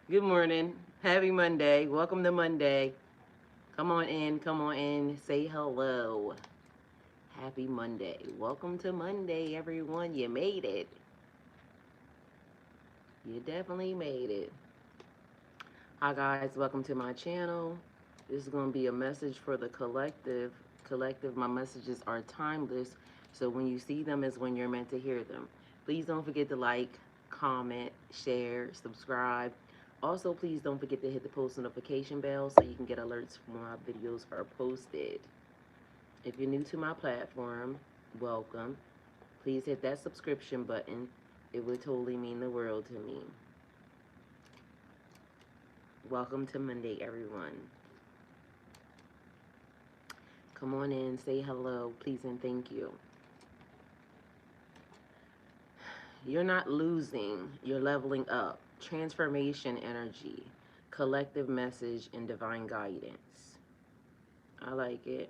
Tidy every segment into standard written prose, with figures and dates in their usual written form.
Good morning. Happy Monday. Welcome to Monday. Come on in. Come on in. Say hello. Happy Monday. Welcome to Monday, everyone. You made it. You definitely made it. Hi, guys. Welcome to my channel. This is going to be a message for the collective. Collective, my messages are timeless. So when you see them is when you're meant to hear them. Please don't forget to like, comment, share, subscribe. Also, please don't forget to hit the post notification bell so you can get alerts when my videos are posted. If you're new to my platform, welcome. Please hit that subscription button. It would totally mean the world to me. Welcome to Monday, everyone. Come on in, say hello, please and thank you. You're not losing, you're leveling up. Transformation energy, collective message, and divine guidance. I like it.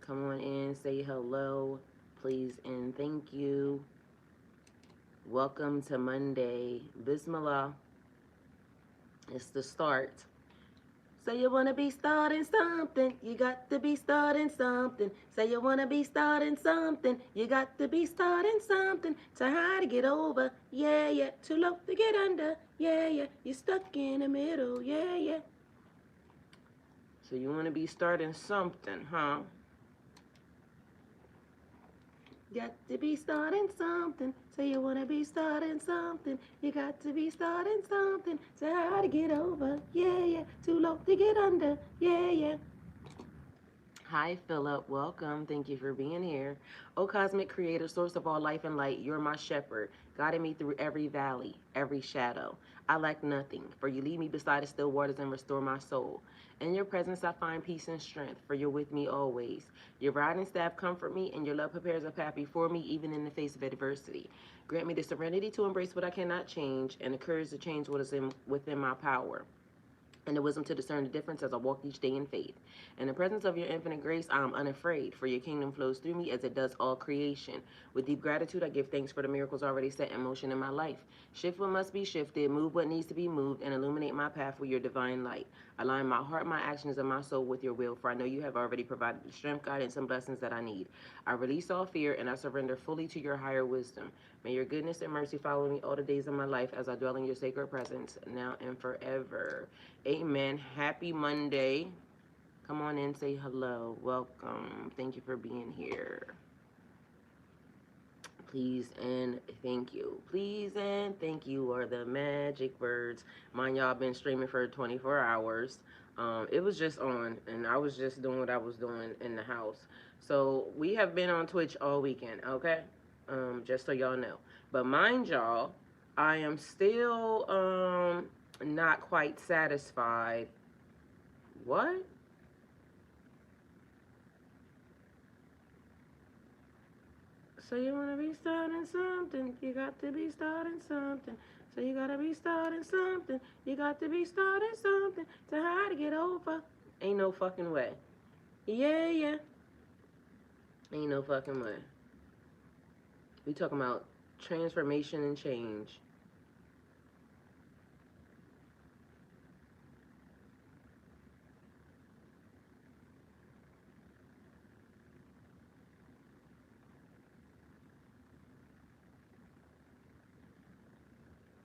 Come on in, say hello, please and thank you. Welcome to Monday. Bismillah. It's the start. Say you wanna be starting something, you got to be starting something. Say you wanna be starting something, you got to be starting something. Too high to get over, yeah, yeah. Too low to get under, yeah, yeah. You're stuck in the middle, yeah, yeah. So you wanna be starting something, huh? Got to be starting something. Say you wanna be starting something. You got to be starting something. Say how to get over, yeah, yeah. Too low to get under, yeah, yeah. Hi, Philip. Welcome. Thank you for being here. O Cosmic Creator, source of all life and light, you're my shepherd, guiding me through every valley, every shadow. I lack nothing, for you lead me beside the still waters and restore my soul. In your presence I find peace and strength, for you're with me always. Your rod and staff comfort me, and your love prepares a path before me, even in the face of adversity. Grant me the serenity to embrace what I cannot change, and the courage to change what is within my power, and the wisdom to discern the difference as I walk each day in faith. In the presence of your infinite grace, I am unafraid, for your kingdom flows through me as it does all creation. With deep gratitude, I give thanks for the miracles already set in motion in my life. Shift what must be shifted, move what needs to be moved, and illuminate my path with your divine light. Align my heart, my actions, and my soul with your will, for I know you have already provided the strength, guidance, and blessings that I need. I release all fear, and I surrender fully to your higher wisdom. May your goodness and mercy follow me all the days of my life as I dwell in your sacred presence, now and forever. Amen. Happy Monday. Come on in, say hello. Welcome. Thank you for being here. Please and thank you. Please and thank you are the magic words. Mind y'all, been streaming for 24 hours. It was just on, and I was just doing what I was doing in the house. So we have been on Twitch all weekend, okay? Just so y'all know. But mind y'all, I am still not quite satisfied. What? So you wanna be starting something, you got to be starting something. So you gotta be starting something, you got to be starting something. To how to get over? Ain't no fucking way. Yeah, yeah. Ain't no fucking way. We talking about transformation and change.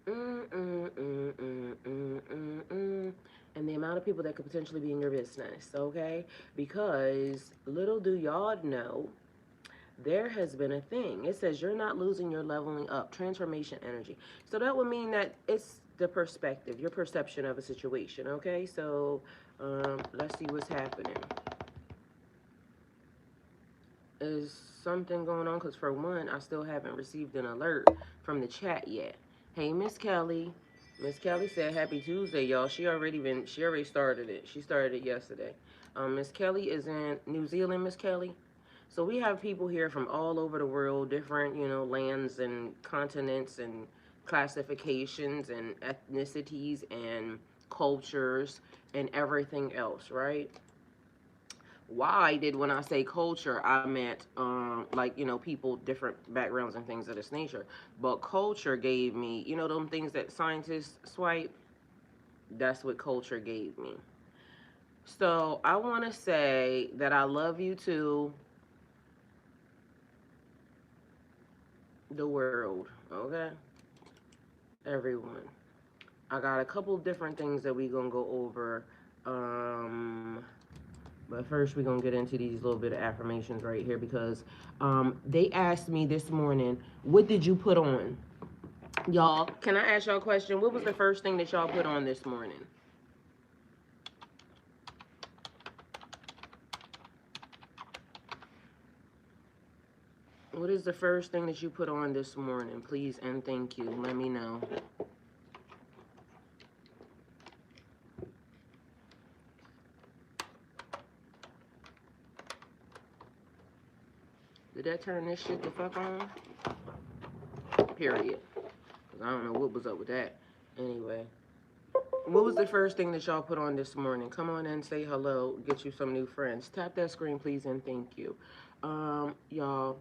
Mm, mm, mm, mm, mm, mm, mm. And the amount of people that could potentially be in your business, okay? Because little do y'all know, there has been a thing. It says you're not losing, you're leveling up. Transformation energy. So that would mean that it's the perspective, your perception of a situation, okay? So let's see what's happening. is something going on? Because for one, I still haven't received an alert from the chat yet. Hey, Miss Kelly. Miss Kelly said happy Tuesday, y'all. She already started it. She started it yesterday. Miss Kelly is in New Zealand, Miss Kelly. So we have people here from all over the world, different, lands and continents and classifications and ethnicities and cultures and everything else, right? Why did when I say culture, I meant like people different backgrounds and things of this nature. But culture gave me them things that scientists swipe. That's what culture gave me. So I want to say that I love you to the world, okay, everyone. I got a couple different things that we gonna go over. Um, But first, we're going to get into these little bit of affirmations right here because they asked me this morning, what did you put on? Y'all, can I ask y'all a question? What was the first thing that y'all put on this morning? What is the first thing that you put on this morning? Please and thank you. Let me know. Did that turn this shit the fuck on? Period. Because I don't know what was up with that. Anyway. What was the first thing that y'all put on this morning? Come on and say hello. Get you some new friends. Tap that screen, please, and thank you. Y'all,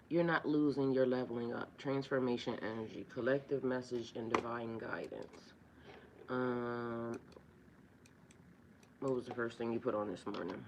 you're not losing, you're leveling up. Transformation energy, collective message, and divine guidance. What was the first thing you put on this morning?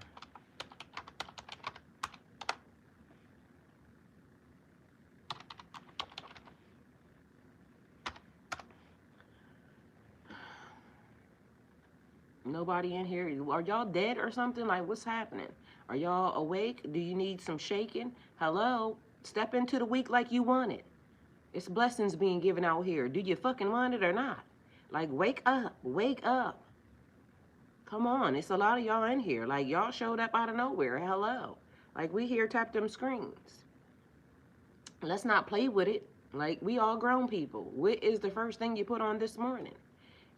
Nobody in here? Are y'all dead or something? Like, what's happening? Are y'all awake? Do you need some shaking? Hello? Step into the week like you want it. It's blessings being given out here. Do you fucking want it or not? Like, wake up. Wake up. Come on. It's a lot of y'all in here. Like, y'all showed up out of nowhere. Hello. Like, we here, tap them screens. Let's not play with it. Like, we all grown people. What is the first thing you put on this morning?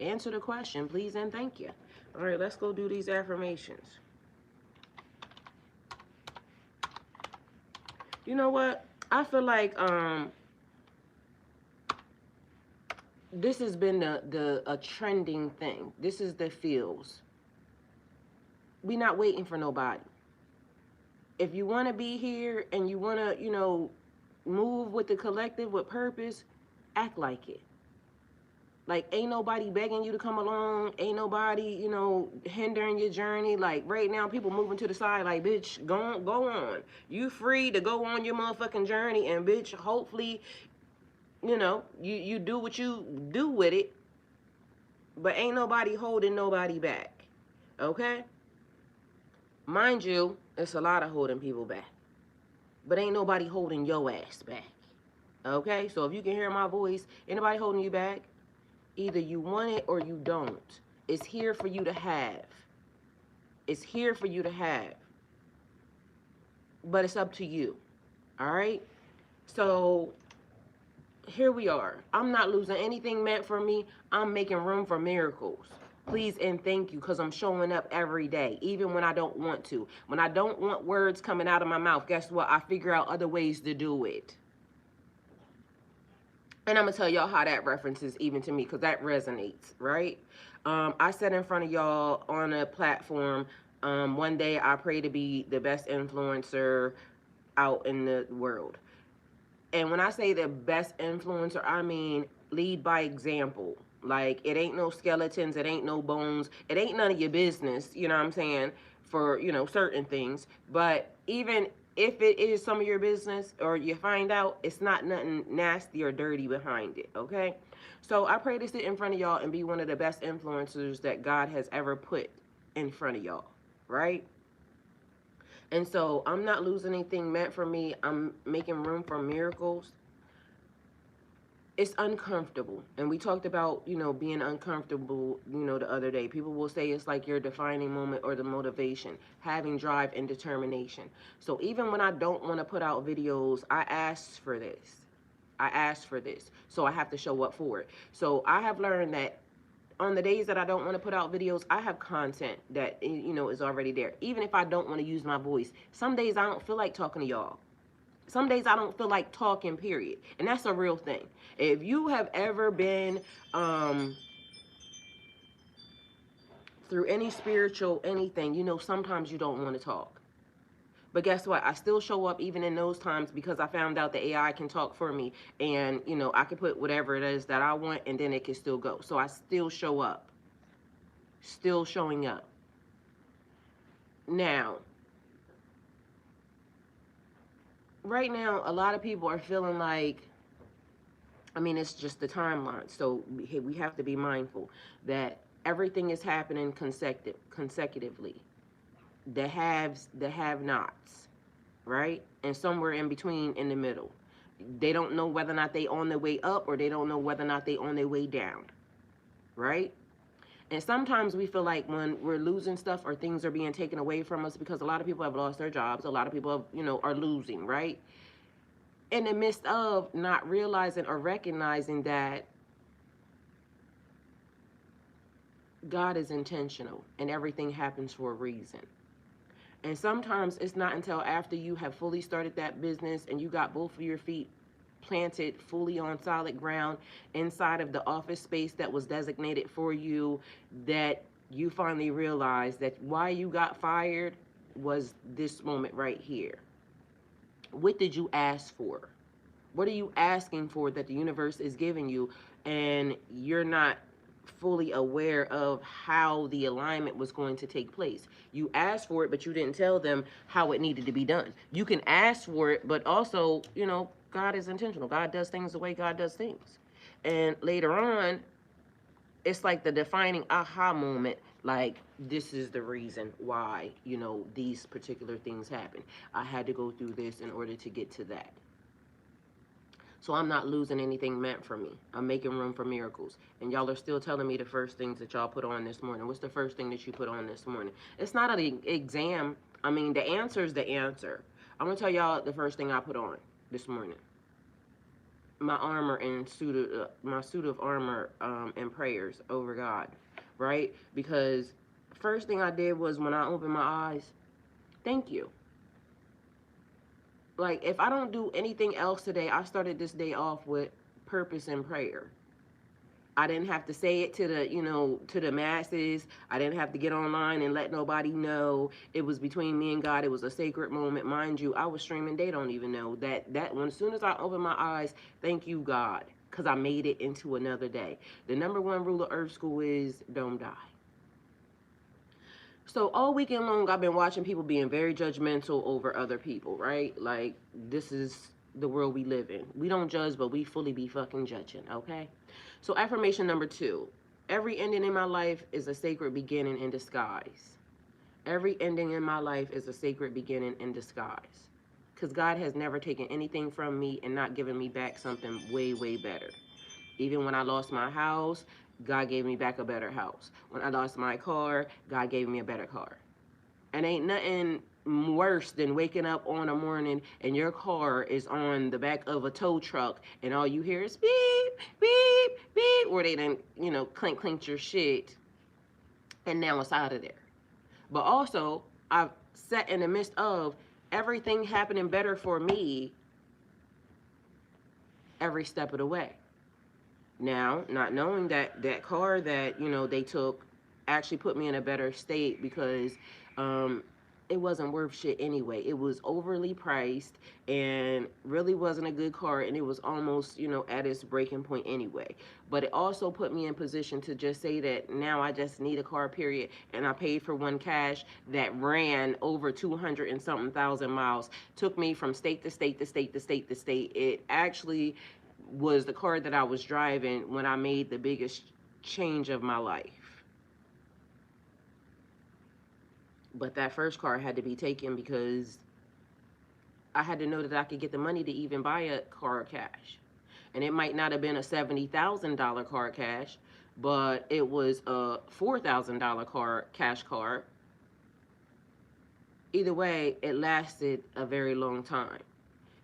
Answer the question, please and thank you. All right, let's go do these affirmations. You know what? I feel like this has been a trending thing. This is the feels. We not waiting for nobody. If you want to be here and you want to, move with the collective with purpose, act like it. Like, ain't nobody begging you to come along. Ain't nobody, hindering your journey. Like, right now, people moving to the side like, bitch, go on. You free to go on your motherfucking journey. And, bitch, hopefully, you do what you do with it. But ain't nobody holding nobody back. Okay? Mind you, it's a lot of holding people back. But ain't nobody holding your ass back. Okay? So if you can hear my voice, ain't nobody holding you back. Either you want it or you don't. It's here for you to have. It's here for you to have. But it's up to you. All right? So here we are. I'm not losing anything meant for me. I'm making room for miracles. Please and thank you, because I'm showing up every day, even when I don't want to. When I don't want words coming out of my mouth, guess what? I figure out other ways to do it. And I'm going to tell y'all how that references even to me, because that resonates, right? I sat in front of y'all on a platform. One day I pray to be the best influencer out in the world. And when I say the best influencer, I mean lead by example. Like, it ain't no skeletons, it ain't no bones, it ain't none of your business, you know what I'm saying, for, certain things. But even if it is some of your business or you find out, it's not nothing nasty or dirty behind it, okay? So I pray to sit in front of y'all and be one of the best influencers that God has ever put in front of y'all, right? And so I'm not losing anything meant for me. I'm making room for miracles. it's uncomfortable. And we talked about, being uncomfortable, the other day. People will say it's like your defining moment or the motivation, having drive and determination. So even when I don't want to put out videos, I ask for this. I asked for this. So I have to show up for it. So I have learned that on the days that I don't want to put out videos, I have content that, is already there. Even if I don't want to use my voice. Some days I don't feel like talking to y'all. Some days I don't feel like talking, period. And that's a real thing. If you have ever been through any spiritual anything, sometimes you don't want to talk. But guess what? I still show up even in those times because I found out the AI can talk for me. And, I can put whatever it is that I want and then it can still go. So I still show up. Still showing up. Now, right now, a lot of people are feeling like, it's just the timeline. So we have to be mindful that everything is happening consecutively. The haves, the have-nots, right? And somewhere in between in the middle. They don't know whether or not they on their way up or they don't know whether or not they on their way down, right? And sometimes we feel like when we're losing stuff or things are being taken away from us, because a lot of people have lost their jobs, a lot of people have, are losing, right? In the midst of not realizing or recognizing that God is intentional and everything happens for a reason. And sometimes it's not until after you have fully started that business and you got both of your feet planted fully on solid ground inside of the office space that was designated for you, that you finally realize that why you got fired was this moment right here. What did you ask for? What are you asking for that the universe is giving you, and you're not fully aware of how the alignment was going to take place? You asked for it, but you didn't tell them how it needed to be done. You can ask for it, but also, God is intentional. God does things the way God does things. And later on, it's like the defining aha moment, like, this is the reason why, these particular things happen. I had to go through this in order to get to that. So I'm not losing anything meant for me. I'm making room for miracles. And y'all are still telling me the first things that y'all put on this morning. What's the first thing that you put on this morning? It's not an exam. The answer is the answer. I'm going to tell y'all the first thing I put on this morning. My armor and my suit of armor and prayers over God, right? Because first thing I did was when I opened my eyes, thank you. Like, if I don't do anything else today, I started this day off with purpose and prayer. I didn't have to say it to the masses. I didn't have to get online and let nobody know. It was between me and God. It was a sacred moment. Mind you, I was streaming. They don't even know that when as soon as I opened my eyes, thank you, God, because I made it into another day. The number one rule of Earth School is don't die. So all weekend long, I've been watching people being very judgmental over other people, right? Like, this is the world we live in. We don't judge, but we fully be fucking judging, okay? So affirmation number 2. Every ending in my life is a sacred beginning in disguise. Every ending in my life is a sacred beginning in disguise. Because God has never taken anything from me and not given me back something way, way better. Even when I lost my house, God gave me back a better house. When I lost my car, God gave me a better car. And ain't nothing worse than waking up on a morning and your car is on the back of a tow truck and all you hear is beep, beep, beep, or they done, clink your shit and now it's out of there. But also, I've sat in the midst of everything happening better for me every step of the way. Now, not knowing that car that, they took actually put me in a better state because it wasn't worth shit anyway. It was overly priced and really wasn't a good car, and it was almost, at its breaking point anyway. But it also put me in position to just say that now I just need a car, period. And I paid for one cash that ran over 200 and something thousand miles. Took me from state to state to state to state to state. It actually was the car that I was driving when I made the biggest change of my life. But that first car had to be taken because I had to know that I could get the money to even buy a car cash. And it might not have been a $70,000 card cash, but it was a $4,000 card cash card. Either way, it lasted a very long time.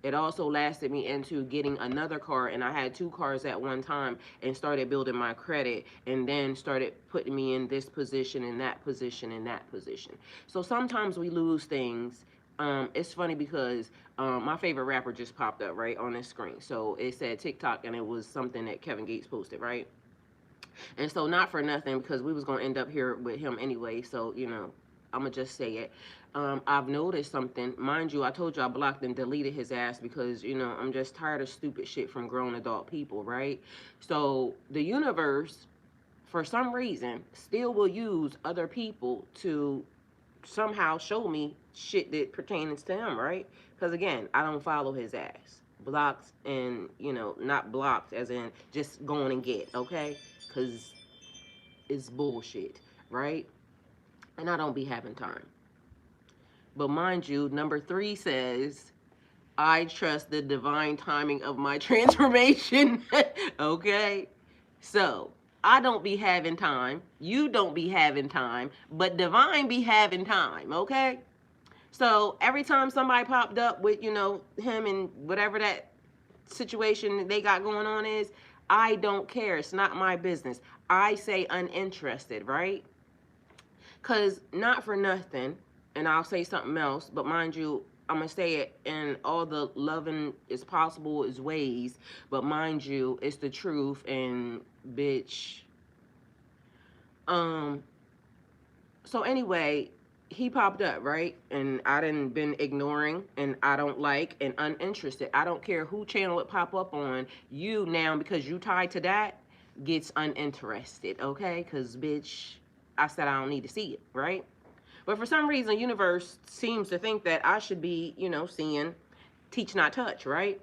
It also lasted me into getting another car, and I had two cars at one time, and started building my credit, and then started putting me in this position and that position and that position. So sometimes we lose things. It's funny because my favorite rapper just popped up right on this screen. So it said TikTok, and it was something that Kevin Gates posted, right? And so, not for nothing, because we was gonna end up here with him anyway. So I'm gonna just say it. I've noticed something. Mind you, I told you I blocked and deleted his ass because I'm just tired of stupid shit from grown adult people, right? So the universe, for some reason, still will use other people to somehow show me shit that pertains to him, right? Because again, I don't follow his ass. Blocked and not blocked as in just going and get, okay? Because it's bullshit, right? And I don't be having time. But mind you, number 3 says, I trust the divine timing of my transformation. Okay? So, I don't be having time. You don't be having time. But divine be having time. Okay? So, every time somebody popped up with, him and whatever that situation they got going on is, I don't care. It's not my business. I say uninterested, right? Because not for nothing, and I'll say something else, but mind you, I'm going to say it in all the loving is possible is ways, but mind you, it's the truth, and bitch. So anyway, he popped up, right? And I done been ignoring, and I don't like, and uninterested. I don't care who channel it pop up on. You now, because you tied to that, gets uninterested, okay? Because, bitch, I said I don't need to see it, right? But for some reason, universe seems to think that I should be, seeing Teach Not Touch, right?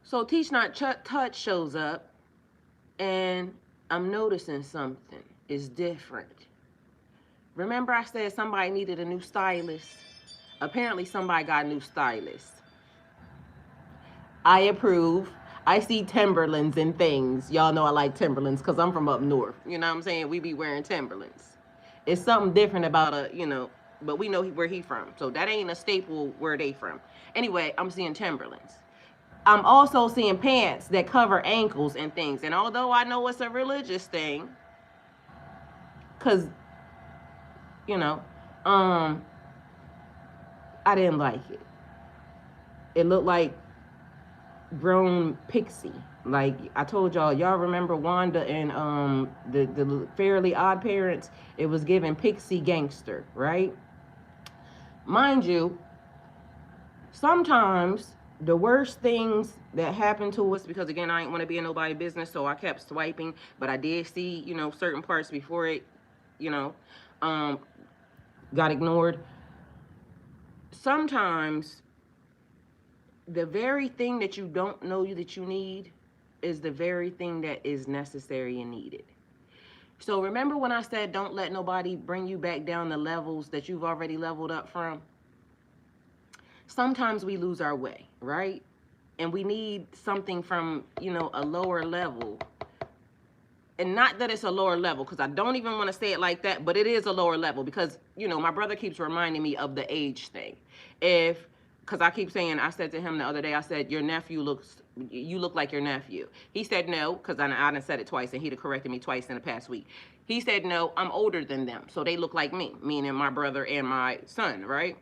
So Teach Not Touch shows up, and I'm noticing something is different. Remember I said somebody needed a new stylist? Apparently somebody got a new stylist. I approve. I see Timberlands and things. Y'all know I like Timberlands because I'm from up north. You know what I'm saying? We be wearing Timberlands. It's something different about but we know where he from. So that ain't a staple where they from. Anyway, I'm seeing Timberlands. I'm also seeing pants that cover ankles and things. And although I know it's a religious thing, because, I didn't like it. It looked like grown pixie. Like I told y'all remember Wanda and the Fairly Odd Parents? It was given pixie gangster, right? Mind you, sometimes the worst things that happen to us, because again, I ain't want to be in nobody's business, so I kept swiping, but I did see, certain parts before it, got ignored. Sometimes the very thing that you don't know that you need is the very thing that is necessary and needed. So remember when I said don't let nobody bring you back down the levels that you've already leveled up from? Sometimes we lose our way, right? And we need something from, a lower level. And not that it's a lower level, because I don't even want to say it like that, but it is a lower level because, my brother keeps reminding me of the age thing. Because I keep saying, I said to him the other day, I said, you look like your nephew. He said no, because I done said it twice, and he'd have corrected me twice in the past week. He said no, I'm older than them, so they look like me, meaning my brother and my son, right?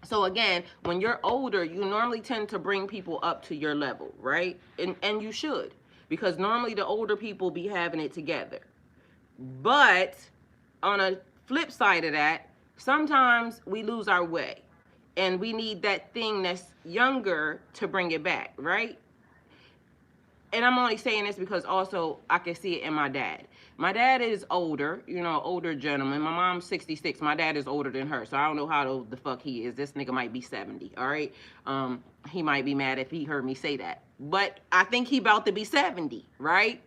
So again, when you're older, you normally tend to bring people up to your level, right? And you should, because normally the older people be having it together. But on a flip side of that, sometimes we lose our way. And we need that thing that's younger to bring it back, right? And I'm only saying this because also I can see it in my dad. My dad is older, older gentleman. My mom's 66. My dad is older than her. So I don't know how old the fuck he is. This nigga might be 70, all right? He might be mad if he heard me say that. But I think he about to be 70, right?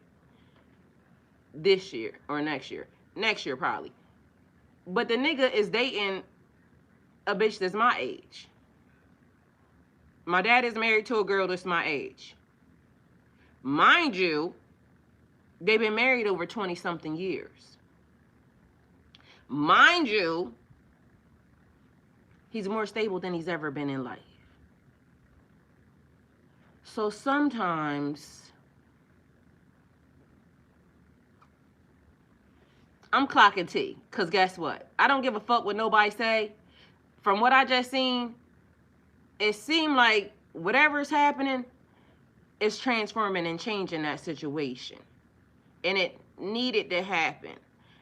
This year or next year. Next year probably. But the nigga is dating a bitch that's my age. My dad is married to a girl that's my age. Mind you, they've been married over 20-something years. Mind you, he's more stable than he's ever been in life. So sometimes I'm clocking T, because guess what? I don't give a fuck what nobody say. From what I just seen, it seemed like whatever's happening is transforming and changing that situation. And it needed to happen.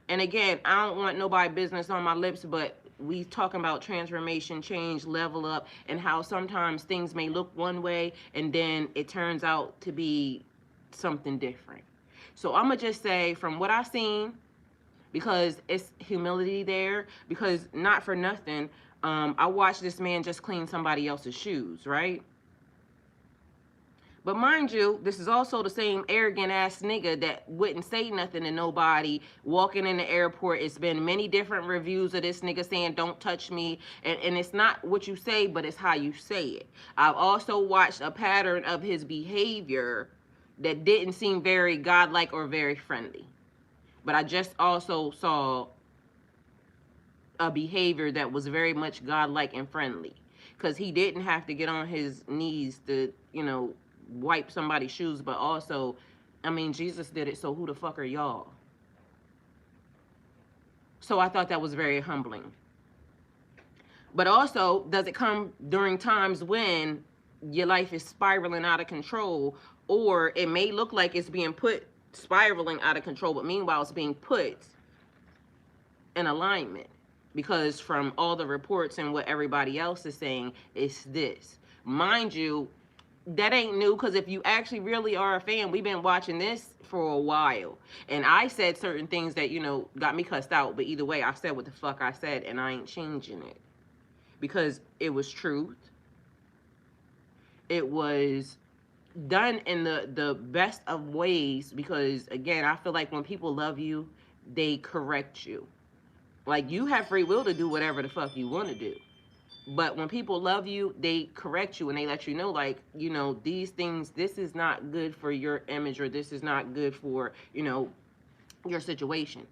And again, I don't want nobody business on my lips, but we talking about transformation, change, level up, and how sometimes things may look one way and then it turns out to be something different. So I'm going to just say, from what I've seen, because it's humility there, because not for nothing, I watched this man just clean somebody else's shoes, right? But mind you, this is also the same arrogant ass nigga that wouldn't say nothing to nobody walking in the airport. It's been many different reviews of this nigga saying, don't touch me. And it's not what you say, but it's how you say it. I've also watched a pattern of his behavior that didn't seem very godlike or very friendly. But I just also saw a behavior that was very much godlike and friendly. Because he didn't have to get on his knees to, wipe somebody's shoes, but also, I mean, Jesus did it, so who the fuck are y'all? So I thought that was very humbling. But also, does it come during times when your life is spiraling out of control, or it may look like it's being spiraling out of control, but meanwhile it's being put in alignment? Because from all the reports and what everybody else is saying, it's this. Mind you, that ain't new, because if you actually really are a fan, we've been watching this for a while. And I said certain things that, got me cussed out. But either way, I said what the fuck I said, and I ain't changing it. Because it was truth. It was done in the best of ways. Because, again, I feel like when people love you, they correct you. Like, you have free will to do whatever the fuck you want to do. But when people love you, they correct you and they let you know, like, these things, this is not good for your image, or this is not good for, your situation.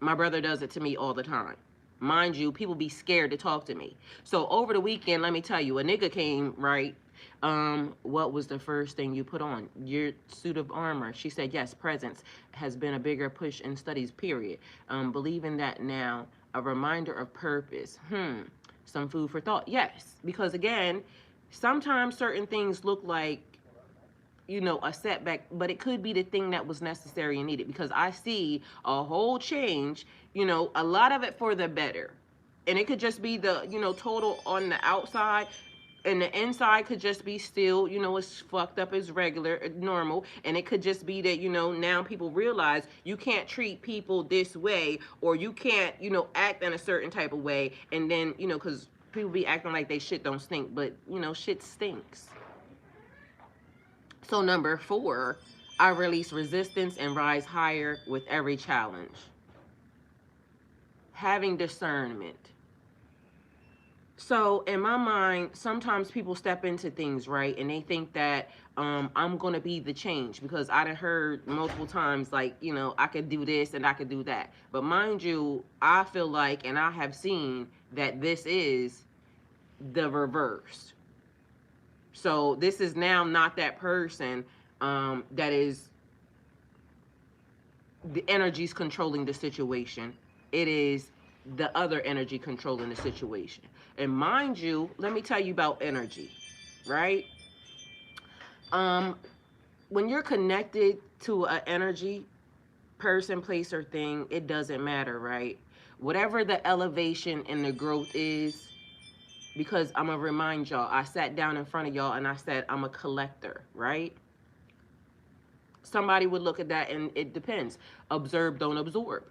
My brother does it to me all the time. Mind you, people be scared to talk to me. So over the weekend, let me tell you, a nigga came, right? What was the first thing you put on? Your suit of armor. She said, yes, presence has been a bigger push in studies, period. Believing that now, a reminder of purpose. Some food for thought. Yes, because again, sometimes certain things look like, a setback, but it could be the thing that was necessary and needed, because I see a whole change, a lot of it for the better. And it could just be the, total on the outside, and the inside could just be still, as fucked up as regular, normal. And it could just be that, now people realize you can't treat people this way, or you can't, act in a certain type of way. And then, because people be acting like they shit don't stink, but, shit stinks. So number 4, I release resistance and rise higher with every challenge. Having discernment. So in my mind, sometimes people step into things, right? And they think that I'm going to be the change, because I done heard multiple times, like, I could do this and I could do that. But mind you, I feel like, and I have seen that this is the reverse. So this is now not that person that is the energies controlling the situation. It is the other energy controlling the situation. And mind you, let me tell you about energy, right? When you're connected to an energy, person, place, or thing, it doesn't matter, right? Whatever the elevation and the growth is, because I'm going to remind y'all, I sat down in front of y'all and I said, I'm a collector, right? Somebody would look at that and it depends. Observe, don't absorb.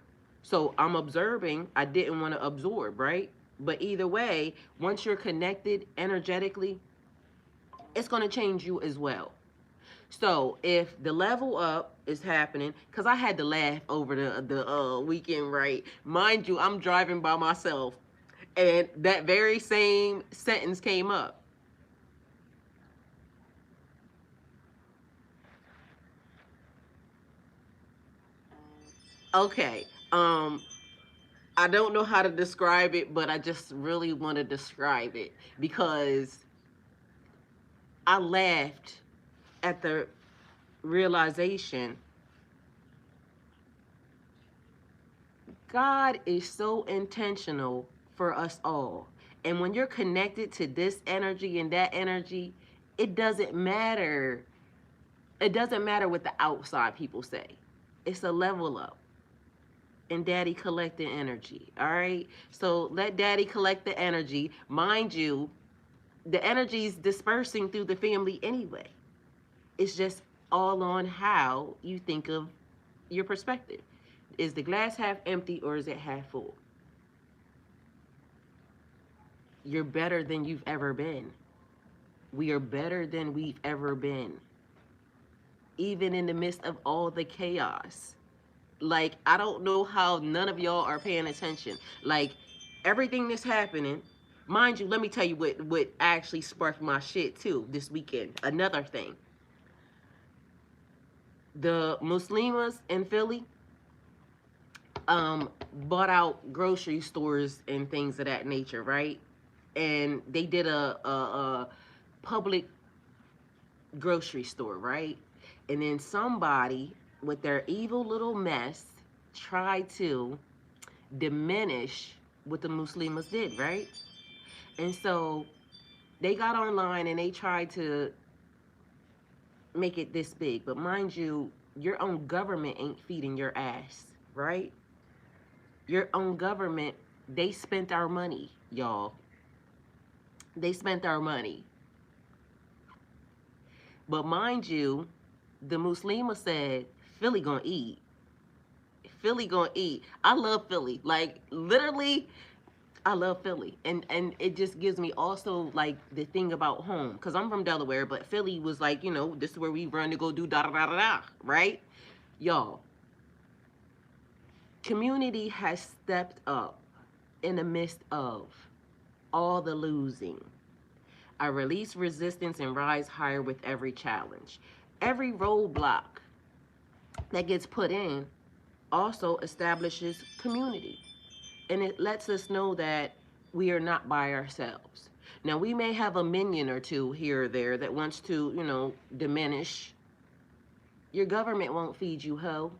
So I'm observing, I didn't want to absorb, right? But either way, once you're connected energetically, it's going to change you as well. So if the level up is happening, because I had to laugh over the weekend, right? Mind you, I'm driving by myself, and that very same sentence came up. Okay. I don't know how to describe it, but I just really want to describe it because I laughed at the realization God is so intentional for us all. And when you're connected to this energy and that energy, it doesn't matter. It doesn't matter what the outside people say. It's a level up. And daddy collecting energy. All right. So let daddy collect the energy. Mind you, the energy is dispersing through the family anyway. It's just all on how you think of your perspective. Is the glass half empty or is it half full? You're better than you've ever been. We are better than we've ever been, even in the midst of all the chaos. Like, I don't know how none of y'all are paying attention. Like, everything that's happening, mind you, let me tell you what actually sparked my shit too this weekend. Another thing. The Muslimas in Philly bought out grocery stores and things of that nature, right? And they did a public grocery store, right? And then somebody with their evil little mess tried to diminish what the Muslims did, right? And so they got online and they tried to make it this big. But mind you, your own government ain't feeding your ass, right? Your own government, they spent our money, y'all. They spent our money. But mind you, the Muslima said, Philly gonna eat. Philly gonna eat. I love Philly. Like, literally, I love Philly, and it just gives me also like the thing about home, because I'm from Delaware, but Philly was like, this is where we run to go do da da da da da, right? Y'all, community has stepped up in the midst of all the losing. I release resistance and rise higher with every challenge. Every roadblock that gets put in also establishes community. And it lets us know that we are not by ourselves. Now, we may have a minion or two here or there that wants to, diminish. Your government won't feed you, ho,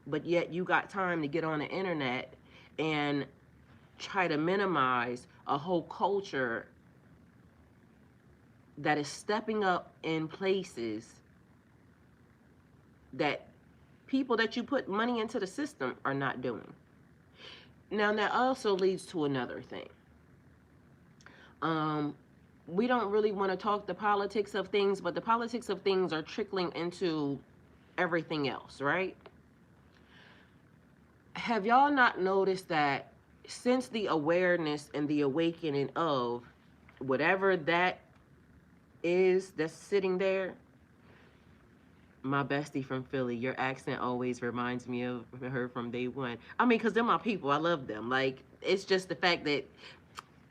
but yet you got time to get on the internet and try to minimize a whole culture that is stepping up in places that people that you put money into the system are not doing. Now, that also leads to another thing. Um, we don't really want to talk the politics of things, but the politics of things are trickling into everything else, right? Have y'all not noticed that since the awareness and the awakening of whatever that is that's sitting there, my bestie from Philly, your accent always reminds me of her from day one. I mean, because they're my people. I love them. Like, it's just the fact that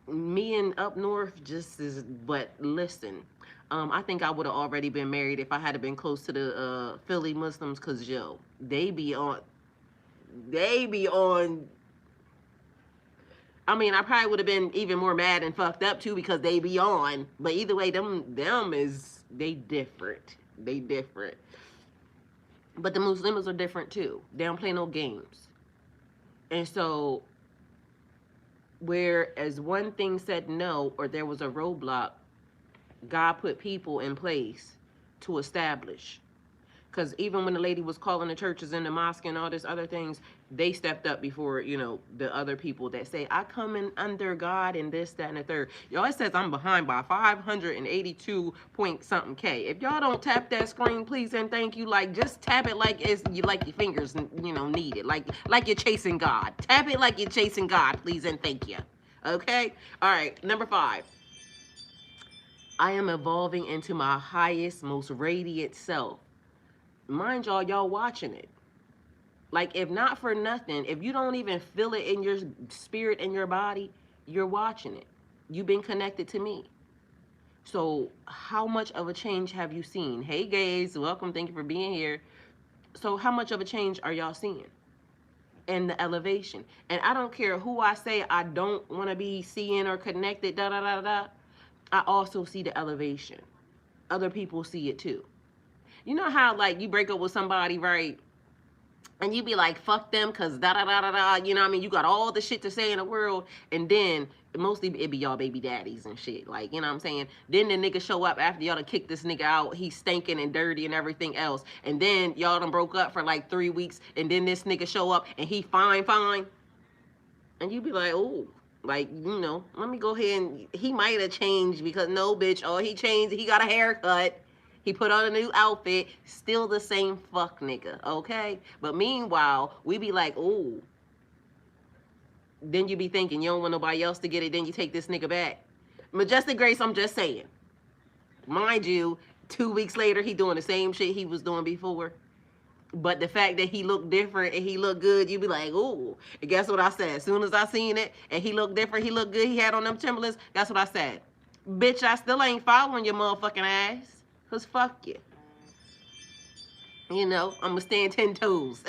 me and up north just is, but listen, I think I would have already been married if I had been close to the Philly Muslims, because yo, they be on. I mean, I probably would have been even more mad and fucked up too, because they be on. But either way, them is, they different. They different. But the Muslims are different too. They don't play no games. And so, whereas one thing said no, or there was a roadblock, God put people in place to establish. Because even when the lady was calling the churches and the mosque and all this other things, they stepped up before, the other people that say, I come in under God and this, that, and the third. Y'all, it says I'm behind by 582 point something K. If y'all don't tap that screen, please and thank you. Like, just tap it like it's you, like your fingers, need it. Like you're chasing God. Tap it like you're chasing God, please and thank you. Okay? All right, number 5. I am evolving into my highest, most radiant self. Mind y'all watching it. Like, if not for nothing, if you don't even feel it in your spirit and your body, you're watching it. You've been connected to me. So how much of a change have you seen? Hey guys, welcome. Thank you for being here. So how much of a change are y'all seeing? and the elevation. And I don't care who I say I don't want to be seeing or connected, da da da da. I also see the elevation. Other people see it too. You know how like you break up with somebody, right? And you be like, fuck them, cause da da da da da. You know what I mean? You got all the shit to say in the world, and then mostly it be y'all baby daddies and shit. Like, you know what I'm saying? Then the nigga show up after y'all done kick this nigga out. He's stinking and dirty and everything else. And then y'all done broke up for like 3 weeks, and then this nigga show up and he fine, fine. And you be like, oh, like, you know, let me go ahead and he might have changed because no, bitch, oh, he changed. He got a haircut. He put on a new outfit. Still the same fuck nigga, okay? But meanwhile, we be like, oh. Then you be thinking you don't want nobody else to get it. Then you take this nigga back. Majestic Grace, I'm just saying. Mind you, 2 weeks later, he doing the same shit he was doing before. But the fact that he looked different and he looked good, you be like, ooh. And guess what I said? As soon as I seen it and he looked different, he looked good, he had on them Timberlands, guess what I said? Bitch, I still ain't following your motherfucking ass. Because fuck you. You know, I'm going to stand 10 toes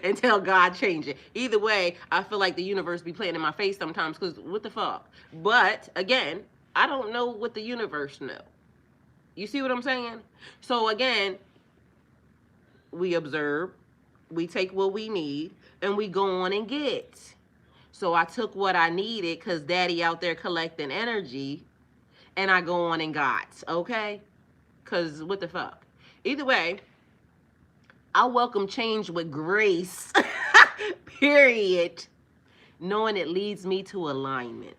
until God change it. Either way, I feel like the universe be playing in my face sometimes because what the fuck? But, again, I don't know what the universe know. You see what I'm saying? So, again, we observe, we take what we need, and we go on and get. So I took what I needed because daddy out there collecting energy, and I go on and got, okay? Because what the fuck? Either way, I welcome change with grace, period, knowing it leads me to alignment.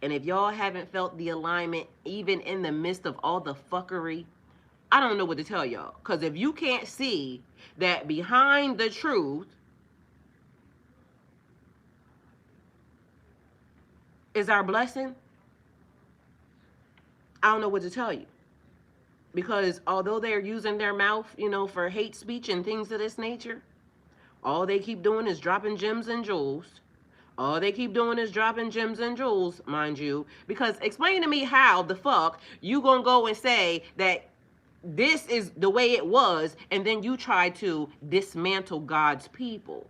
And if y'all haven't felt the alignment, even in the midst of all the fuckery, I don't know what to tell y'all. Because if you can't see that behind the truth is our blessing, I don't know what to tell you. Because although they're using their mouth, you know, for hate speech and things of this nature, all they keep doing is dropping gems and jewels. All they keep doing is dropping gems and jewels, mind you. Because explain to me how the fuck you gonna go and say that this is the way it was, and then you try to dismantle God's people.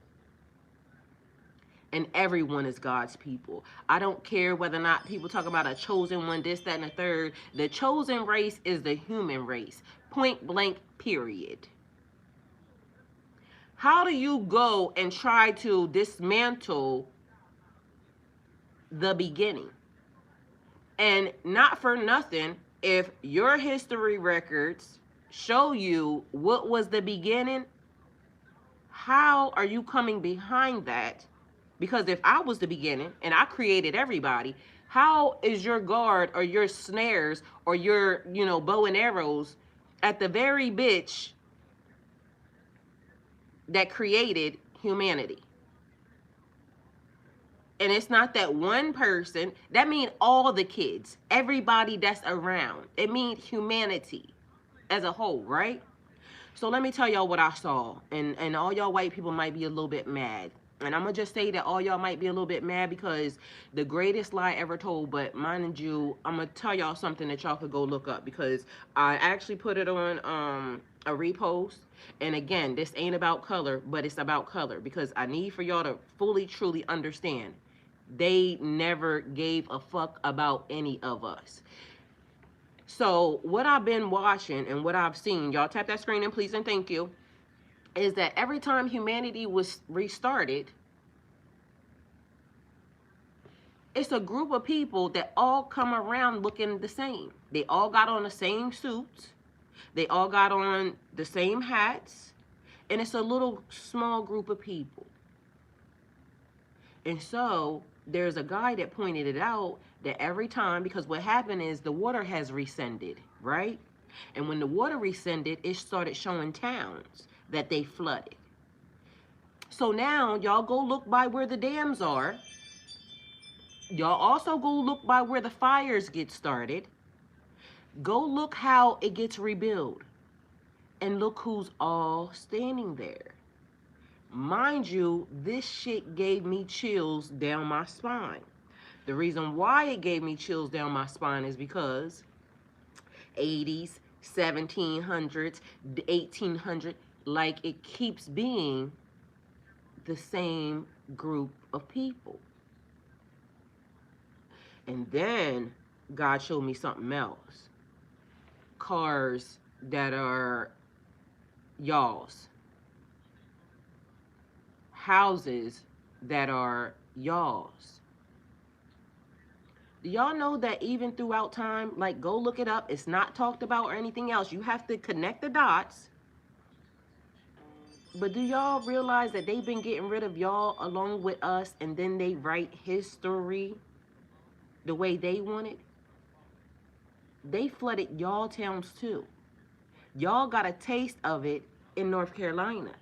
And everyone is God's people. I don't care whether or not people talk about a chosen one, this, that, and the third. The chosen race is the human race. Point blank, period. How do you go and try to dismantle the beginning? And not for nothing, if your history records show you what was the beginning, how are you coming behind that? Because if I was the beginning and I created everybody, how is your guard or your snares or your, you know, bow and arrows at the very bitch that created humanity? And it's not that one person. That means all the kids, everybody that's around. It means humanity as a whole, right? So let me tell y'all what I saw. And all y'all white people might be a little bit mad. And I'm going to just say that all y'all might be a little bit mad because the greatest lie ever told. But mind you, I'm going to tell y'all something that y'all could go look up. Because I actually put it on a repost. And again, this ain't about color, but it's about color. Because I need for y'all to fully, truly understand. They never gave a fuck about any of us. So what I've been watching and what I've seen, y'all tap that screen and please and thank you, is that every time humanity was restarted, it's a group of people that all come around looking the same. They all got on the same suits. They all got on the same hats. And it's a little small group of people. And so there's a guy that pointed it out that every time, because what happened is the water has rescinded, right? And when the water rescinded, it started showing towns that they flooded. So now y'all go look by where the dams are. Y'all also go look by where the fires get started. Go look how it gets rebuilt. And look who's all standing there. Mind you, this shit gave me chills down my spine. The reason why it gave me chills down my spine is because 80s, 1700s, 1800s, like it keeps being the same group of people. And then God showed me something else. Cars that are y'all's. Houses that are y'all's. Do y'all know that even throughout time, like, go look it up, it's not talked about or anything else. You have to connect the dots. But do y'all realize that they've been getting rid of y'all along with us, and then they write history the way they want it? They flooded y'all towns too. Y'all got a taste of it in North Carolina,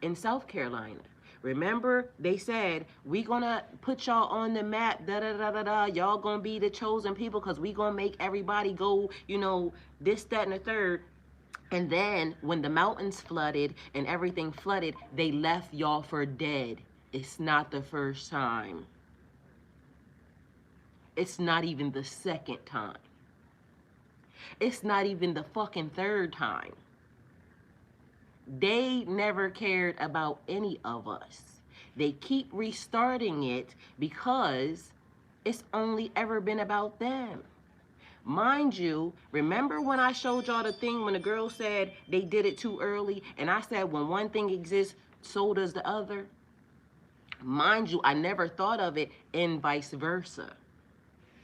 in South Carolina. Remember, they said, we gonna put y'all on the map, da-da-da-da-da. Y'all gonna be the chosen people because we gonna make everybody go, you know, this, that, and the third. And then when the mountains flooded and everything flooded, they left y'all for dead. It's not the first time. It's not even the second time. It's not even the fucking third time. They never cared about any of us. They keep restarting it because it's only ever been about them. Mind you, remember when I showed y'all the thing when the girl said they did it too early? And I said when one thing exists, so does the other? Mind you, I never thought of it in vice versa.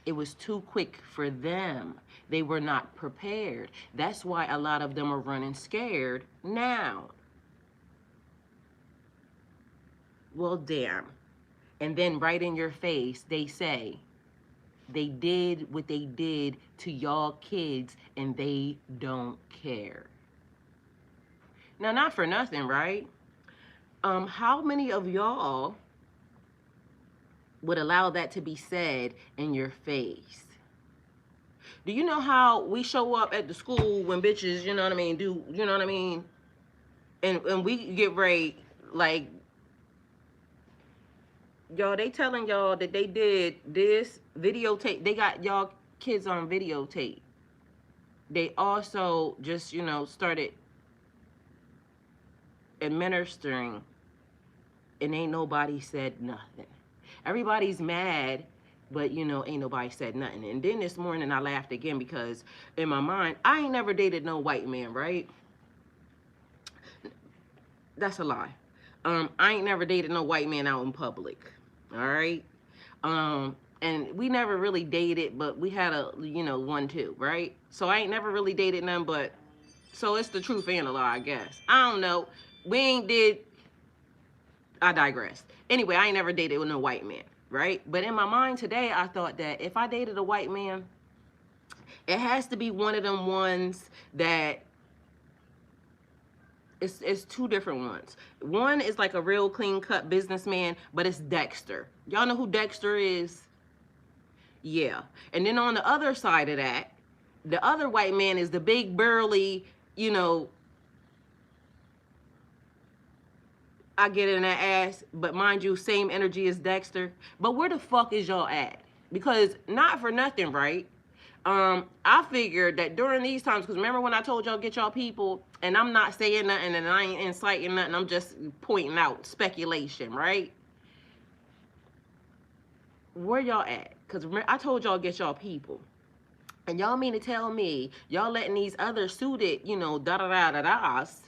It was too quick for them. They were not prepared. That's why a lot of them are running scared now. Well, damn. And then right in your face, they say, they did what they did to y'all kids and they don't care. Now, not for nothing, right? How many of y'all would allow that to be said in your face? Do you know how we show up at the school when bitches, you know what I mean, do, you know what I mean? And we get ready, like, y'all, they telling y'all that they did this videotape. They got y'all kids on videotape. They also just, you know, started administering and ain't nobody said nothing. Everybody's mad, but, you know, ain't nobody said nothing. And then this morning I laughed again because in my mind, I ain't never dated no white man, right? That's a lie. I ain't never dated no white man out in public, all right? And we never really dated, but we had a, you know, 1-2, right? So I ain't never really dated none, but, so it's the truth and a lie, I guess. I don't know. We ain't did, I digress. Anyway, I ain't never dated with no white man, right? But in my mind today, I thought that if I dated a white man, it has to be one of them ones that, it's two different ones. One is like a real clean-cut businessman, but it's Dexter. Y'all know who Dexter is? Yeah. And then on the other side of that, the other white man is the big burly, you know, I get in that ass, but mind you, same energy as Dexter. But where the fuck is y'all at? Because not for nothing, right? I figured that during these times, because remember when I told y'all get y'all people, and I'm not saying nothing and I ain't inciting nothing, I'm just pointing out speculation, right? Where y'all at? Because I told y'all get y'all people. And y'all mean to tell me y'all letting these other suited, you know, da-da-da-da-das,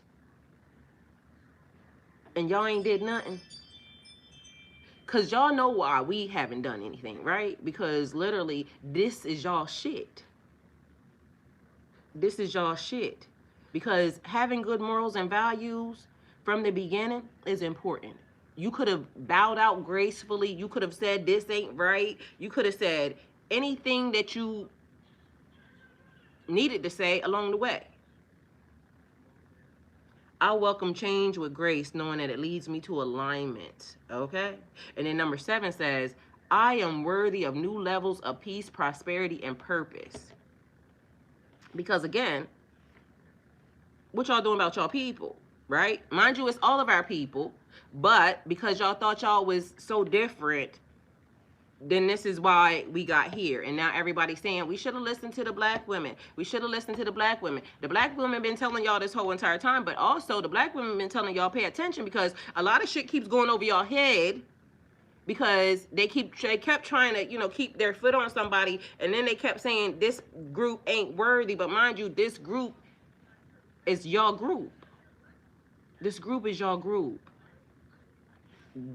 and y'all ain't did nothing? Because y'all know why we haven't done anything, right? Because literally, this is y'all shit. This is y'all shit. Because having good morals and values from the beginning is important. You could have bowed out gracefully. You could have said this ain't right. You could have said anything that you needed to say along the way. I welcome change with grace, knowing that it leads me to alignment, okay? And then number 7 says, I am worthy of new levels of peace, prosperity, and purpose. Because again, what y'all doing about y'all people, right? Mind you, it's all of our people, but because y'all thought y'all was so different, then this is why we got here. And now everybody's saying we should have listened to the black women. We should have listened to the black women. The black women been telling y'all this whole entire time, but also the black women been telling y'all pay attention, because a lot of shit keeps going over y'all head, because they kept trying to, you know, keep their foot on somebody, and then they kept saying this group ain't worthy. But mind you, this group is y'all group. This group is y'all group.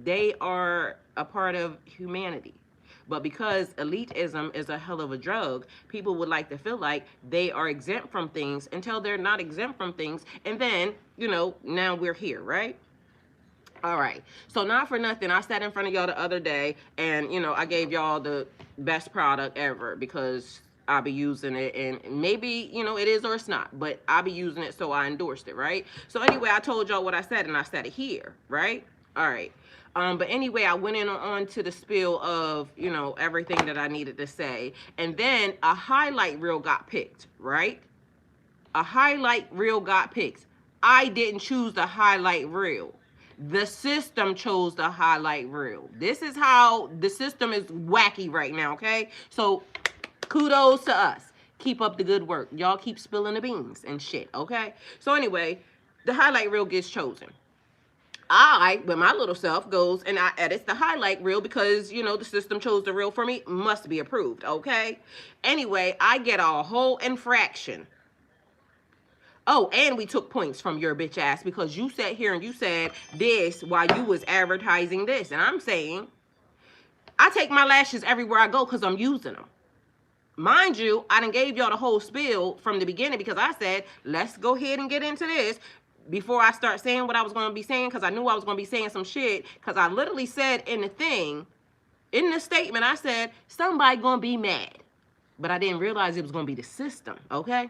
They are a part of humanity. But because elitism is a hell of a drug, people would like to feel like they are exempt from things until they're not exempt from things. And then, you know, now we're here, right? All right. So not for nothing, I sat in front of y'all the other day and, you know, I gave y'all the best product ever because I'll be using it, and maybe, you know, it is or it's not, but I'll be using it, so I endorsed it, right? So anyway, I told y'all what I said, and I said it here, right? All right. But anyway, I went on to the spiel of, you know, everything that I needed to say. And then a highlight reel got picked, right? A highlight reel got picked. I didn't choose the highlight reel. The system chose the highlight reel. This is how the system is wacky right now, okay? So kudos to us. Keep up the good work. Y'all keep spilling the beans and shit, okay? So anyway, the highlight reel gets chosen. I, with my little self, goes and I edits the highlight reel because, you know, the system chose the reel for me. Must be approved, okay? Anyway, I get a whole infraction. Oh, and we took points from your bitch ass because you sat here and you said this while you was advertising this. And I'm saying, I take my lashes everywhere I go because I'm using them. Mind you, I done gave y'all the whole spiel from the beginning because I said, let's go ahead and get into this before I start saying what I was going to be saying, because I knew I was going to be saying some shit, because I literally said in the thing, in the statement, I said, somebody going to be mad. But I didn't realize it was going to be the system, okay?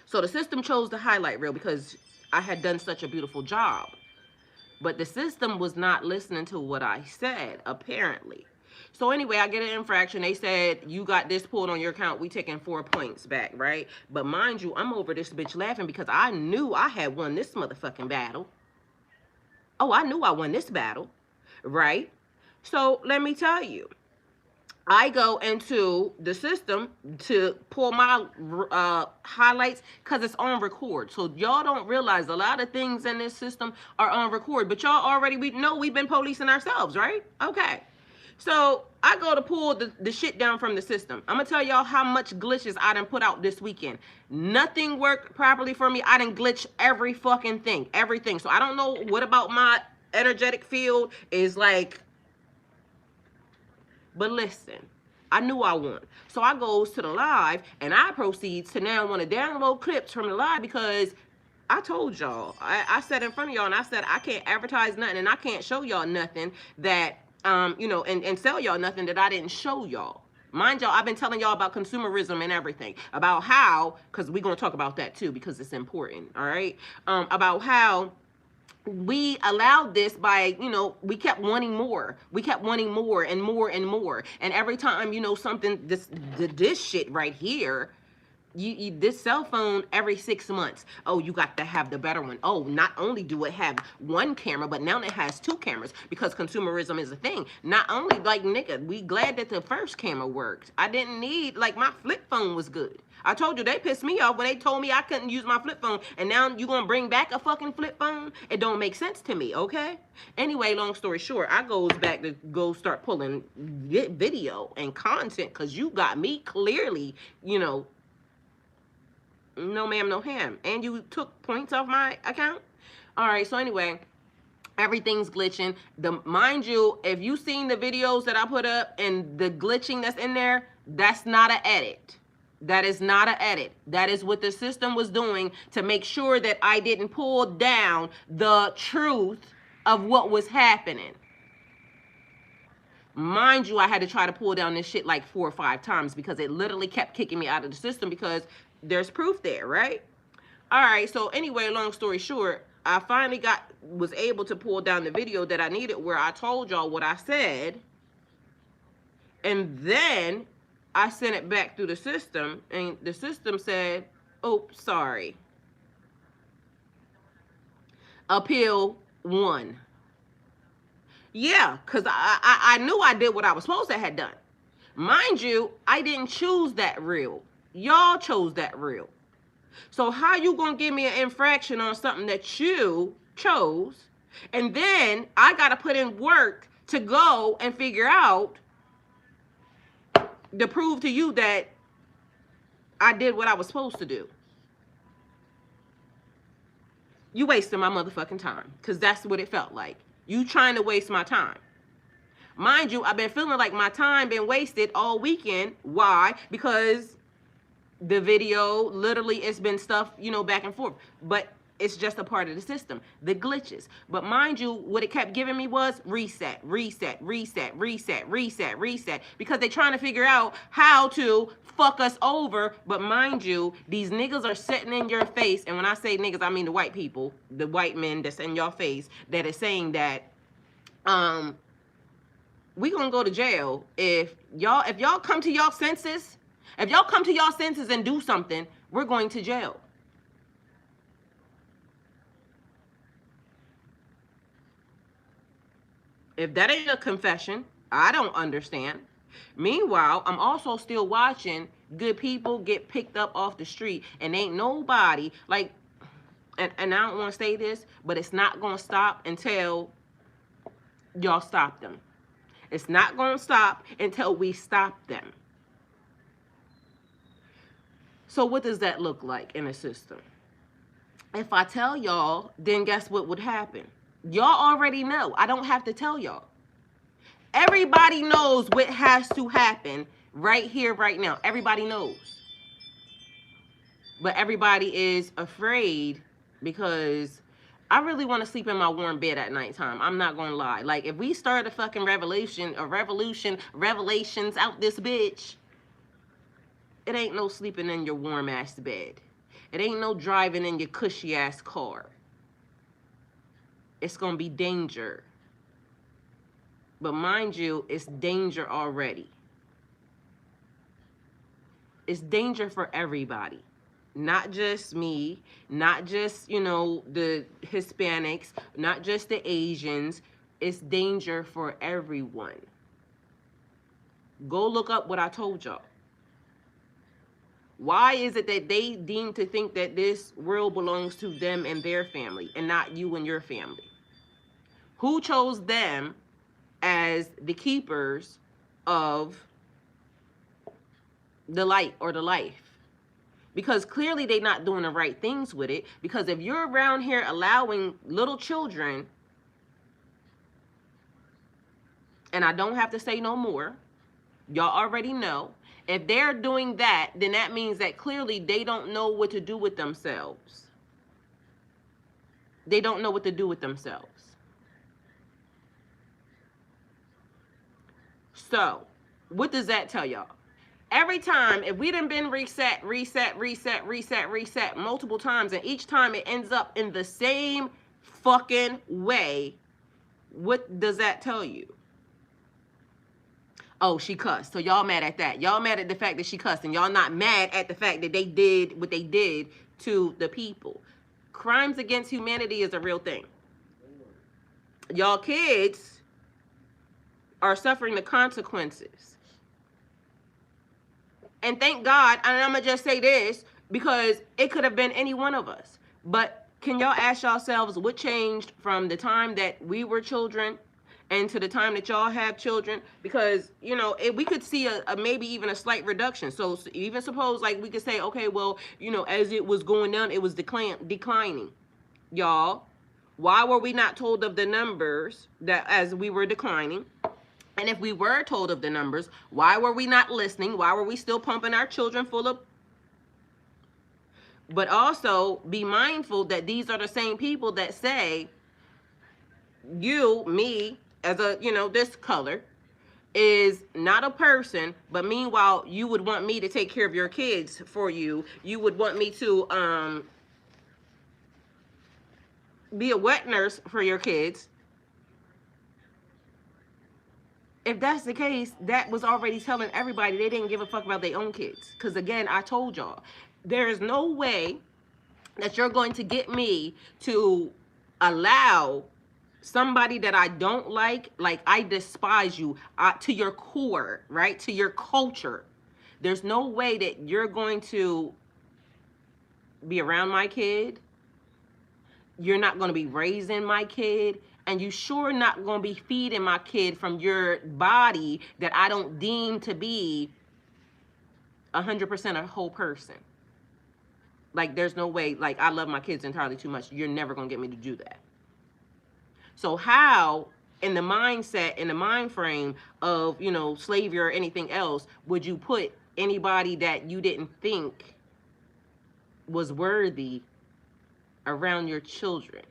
So the system chose the highlight reel because I had done such a beautiful job. But the system was not listening to what I said, apparently. So anyway, I get an infraction. They said, you got this pulled on your account. We taking 4 points back, right? But mind you, I'm over this bitch laughing because I knew I had won this motherfucking battle. Oh, I knew I won this battle, right? So let me tell you. I go into the system to pull my highlights because it's on record. So y'all don't realize a lot of things in this system are on record. But y'all already, we know we've been policing ourselves, right? Okay. So I go to pull the shit down from the system. I'm going to tell y'all how much glitches I done put out this weekend. Nothing worked properly for me. I done glitch every fucking thing. Everything. So I don't know what about my energetic field is like. But listen, I knew I won. So I goes to the live and I proceeds to now want to download clips from the live because I told y'all, I said in front of y'all and I said I can't advertise nothing and I can't show y'all nothing that, you know, and sell y'all nothing that I didn't show y'all. Mind y'all, I've been telling y'all about consumerism and everything. About how, because we're going to talk about that too because it's important, all right? About how we allowed this by, you know, we kept wanting more. We kept wanting more and more and more. And every time, you know, something, this shit right here, this cell phone every 6 months. Oh, you got to have the better one. Oh, not only do it have 1 camera, but now it has 2 cameras because consumerism is a thing. Not only, like, nigga, we glad that the first camera worked. I didn't need, like, my flip phone was good. I told you, they pissed me off when they told me I couldn't use my flip phone, and now you gonna bring back a fucking flip phone? It don't make sense to me, okay? Anyway, long story short, I goes back to go start pulling video and content because you got me clearly, you know, no ma'am, no ham. And you took points off my account? All right, so anyway, everything's glitching. Mind you, if you seen the videos that I put up and the glitching that's in there, that's not an edit. That is not an edit. That is what the system was doing to make sure that I didn't pull down the truth of what was happening. Mind you, I had to try to pull down this shit like 4 or 5 times because it literally kept kicking me out of the system because there's proof there, right? All right, so anyway, long story short, I finally was able to pull down the video that I needed where I told y'all what I said. And then I sent it back through the system, and the system said, oh, sorry. Appeal 1. Yeah, because I knew I did what I was supposed to have done. Mind you, I didn't choose that reel. Y'all chose that reel. So how you gonna give me an infraction on something that you chose, and then I gotta put in work to go and figure out to prove to you that I did what I was supposed to do? You wasting my motherfucking time, because that's what it felt like. You trying to waste my time. Mind you, I've been feeling like my time been wasted all weekend. Why? Because the video, literally, it's been stuff, back and forth. But it's just a part of the system, the glitches. But mind you, what it kept giving me was reset, reset, reset, reset, reset, reset. Because they're trying to figure out how to fuck us over. But mind you, these niggas are sitting in your face. And when I say niggas, I mean the white people, the white men that's in your face, that is saying that, we gonna go to jail if y'all come to y'all senses. If y'all come to y'all senses and do something, we're going to jail. If that ain't a confession, I don't understand. Meanwhile, I'm also still watching good people get picked up off the street, and ain't nobody like, and I don't want to say this, but it's not gonna stop until y'all stop them. It's not gonna stop until we stop them. So what does that look like in a system? If I tell y'all, then guess what would happen? Y'all already know. I don't have to tell y'all. Everybody knows what has to happen right here, right now. Everybody knows. But everybody is afraid because I really want to sleep in my warm bed at nighttime. I'm not going to lie. Like, if we start a fucking revelations out this bitch, it ain't no sleeping in your warm ass bed. It ain't no driving in your cushy ass car. It's gonna be danger. But mind you, it's danger already. It's danger for everybody. Not just me, not just, the Hispanics, not just the Asians. It's danger for everyone. Go look up what I told y'all. Why is it that they deem to think that this world belongs to them and their family and not you and your family? Who chose them as the keepers of the light or the life? Because clearly they're not doing the right things with it. Because if you're around here allowing little children, and I don't have to say no more, y'all already know, if they're doing that, then that means that clearly they don't know what to do with themselves. They don't know what to do with themselves. So, what does that tell y'all? Every time, if we done been reset multiple times, and each time it ends up in the same fucking way, what does that tell you? Oh, she cussed. So y'all mad at that. Y'all mad at the fact that she cussed, and y'all not mad at the fact that they did what they did to the people. Crimes against humanity is a real thing. Y'all kids are suffering the consequences. And thank God, and I'm going to just say this, because it could have been any one of us. But can y'all ask yourselves what changed from the time that we were children and to the time that y'all have children? Because, we could see a maybe even a slight reduction. So even suppose, like, we could say, okay, well, as it was going down, it was declining. Y'all, why were we not told of the numbers that as we were declining? And if we were told of the numbers, why were we not listening? Why were we still pumping our children full of? But also be mindful that these are the same people that say, me, as a, this color, is not a person, but meanwhile, you would want me to take care of your kids for you. You would want me to be a wet nurse for your kids. If that's the case, that was already telling everybody they didn't give a fuck about their own kids. Because again, I told y'all, there is no way that you're going to get me to allow somebody that I don't like I despise you to your core, right? To your culture. There's no way that you're going to be around my kid. You're not going to be raising my kid. And you sure not going to be feeding my kid from your body that I don't deem to be 100% a whole person. Like, there's no way. Like, I love my kids entirely too much. You're never going to get me to do that. So how, in the mindset, in the mind frame of, slavery or anything else, would you put anybody that you didn't think was worthy around your children?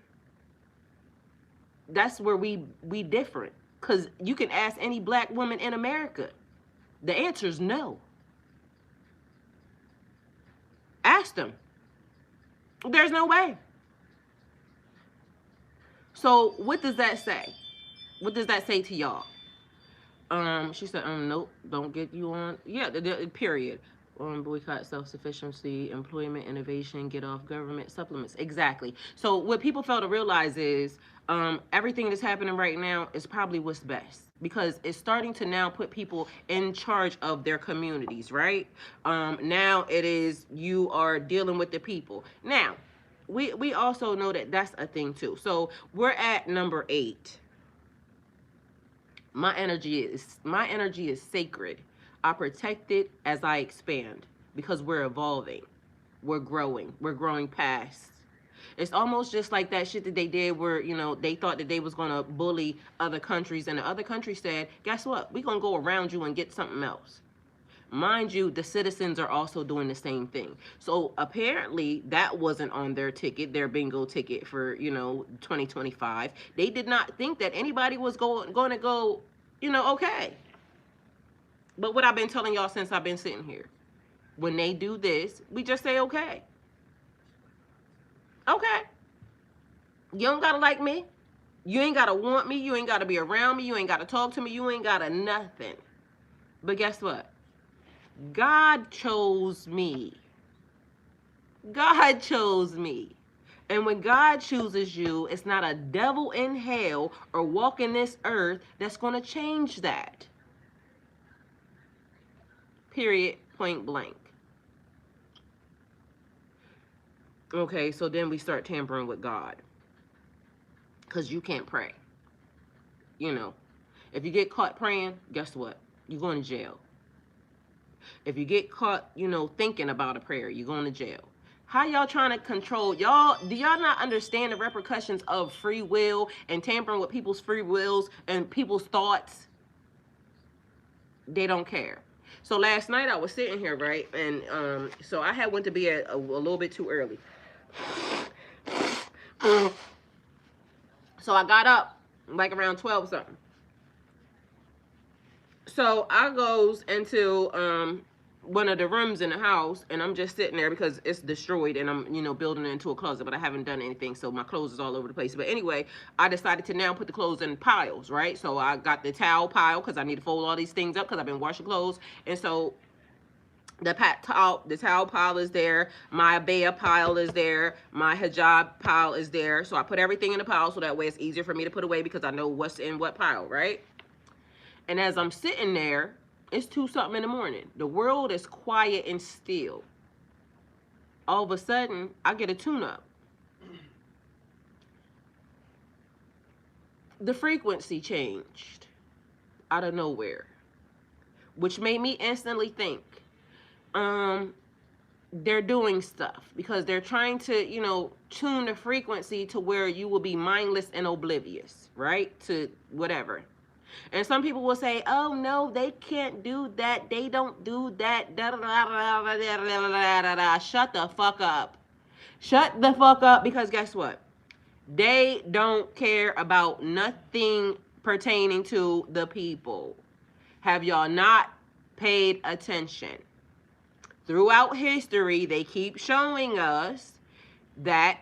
That's where we different. Because you can ask any black woman in America. The answer is no. Ask them. There's no way. So what does that say? What does that say to y'all? She said, nope, don't get you on. Yeah, period. Boycott self-sufficiency, employment, innovation, get off government supplements. Exactly. So what people fail to realize is everything that's happening right now is probably what's best, because it's starting to now put people in charge of their communities, right? Now it is, you are dealing with the people. Now, we also know that that's a thing too. So we're at number 8. My energy is sacred. I protect it as I expand, because we're evolving. We're growing past. It's almost just like that shit that they did where, they thought that they was going to bully other countries, and the other country said, guess what? We're going to go around you and get something else. Mind you, the citizens are also doing the same thing. So apparently that wasn't on their ticket, their bingo ticket for, 2025. They did not think that anybody was going to go, okay. But what I've been telling y'all since I've been sitting here, when they do this, we just say, okay. Okay. You don't got to like me. You ain't got to want me. You ain't got to be around me. You ain't got to talk to me. You ain't got to nothing. But guess what? God chose me. God chose me. And when God chooses you, it's not a devil in hell or walking this earth that's going to change that. Period. Point blank. Okay, so then we start tampering with God. Because you can't pray. If you get caught praying, guess what? You're going to jail. If you get caught, thinking about a prayer, you're going to jail. How y'all trying to control? Do y'all not understand the repercussions of free will and tampering with people's free wills and people's thoughts? They don't care. So last night I was sitting here, right? And so I had went to bed a little bit too early. So I got up like around 12 something. So I goes into one of the rooms in the house, and I'm just sitting there because it's destroyed, and I'm building it into a closet, but I haven't done anything, so my clothes is all over the place. But anyway, I decided to now put the clothes in piles, right? So I got the towel pile because I need to fold all these things up because I've been washing clothes, and so the towel pile is there, my abaya pile is there, my hijab pile is there. So I put everything in a pile so that way it's easier for me to put away because I know what's in what pile, right? And as I'm sitting there, it's 2 something in the morning. The world is quiet and still. All of a sudden, I get a tune-up. The frequency changed out of nowhere, which made me instantly think, they're doing stuff because they're trying to, tune the frequency to where you will be mindless and oblivious, right? To whatever. And some people will say, oh, no, they can't do that. They don't do that. Da, da, da, da, da, da, da, da. Shut the fuck up. Shut the fuck up, because guess what? They don't care about nothing pertaining to the people. Have y'all not paid attention? Throughout history, they keep showing us that,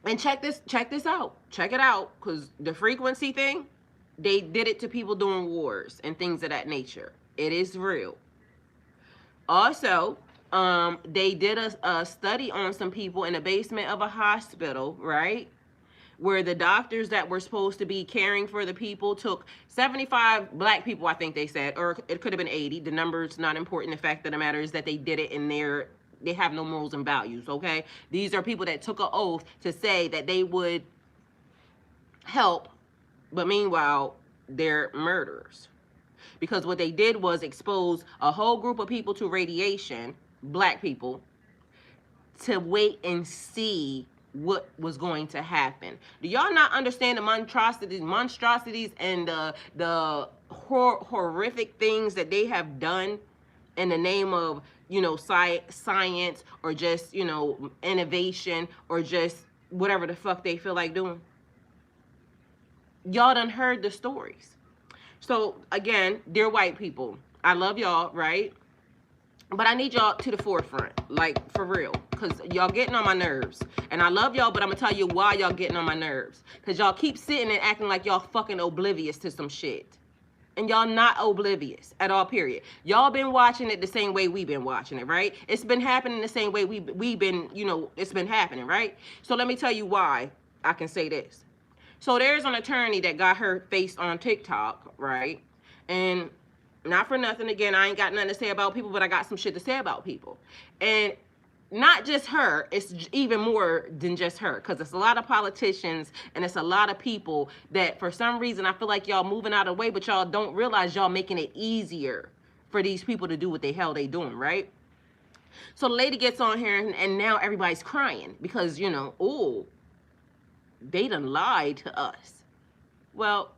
and check this out. Check it out, because the frequency thing, they did it to people during wars and things of that nature. It is real. Also, they did a study on some people in the basement of a hospital, right? where the doctors that were supposed to be caring for the people took 75 black people, I think they said, or it could have been 80. The number's not important. The fact of the matter is that they did it in they have no morals and values, okay? These are people that took an oath to say that they would help, but meanwhile, they're murderers. Because what they did was expose a whole group of people to radiation, black people, to wait and see what was going to happen. Do y'all not understand the monstrosities and the horrific things that they have done in the name of, you know, science, or just, you know, innovation, or just whatever the fuck they feel like doing? Y'all done heard the stories. So again, dear white people, I love y'all, right? But I need y'all to the forefront, like, for real, because y'all getting on my nerves. And I love y'all, but I'm going to tell you why y'all getting on my nerves. Because y'all keep sitting and acting like y'all fucking oblivious to some shit. And y'all not oblivious at all, period. Y'all been watching it the same way we been watching it, right? It's been happening the same way we been, you know, it's been happening, right? So let me tell you why I can say this. So there's an attorney that got her face on TikTok, right? And not for nothing, again, I ain't got nothing to say about people, but I got some shit to say about people. And not just her, it's even more than just her, because it's a lot of politicians and it's a lot of people that for some reason I feel like y'all moving out of the way, but y'all don't realize y'all making it easier for these people to do what the hell they doing, right? So the lady gets on here and now everybody's crying because, you know, oh, they done lied to us. Well,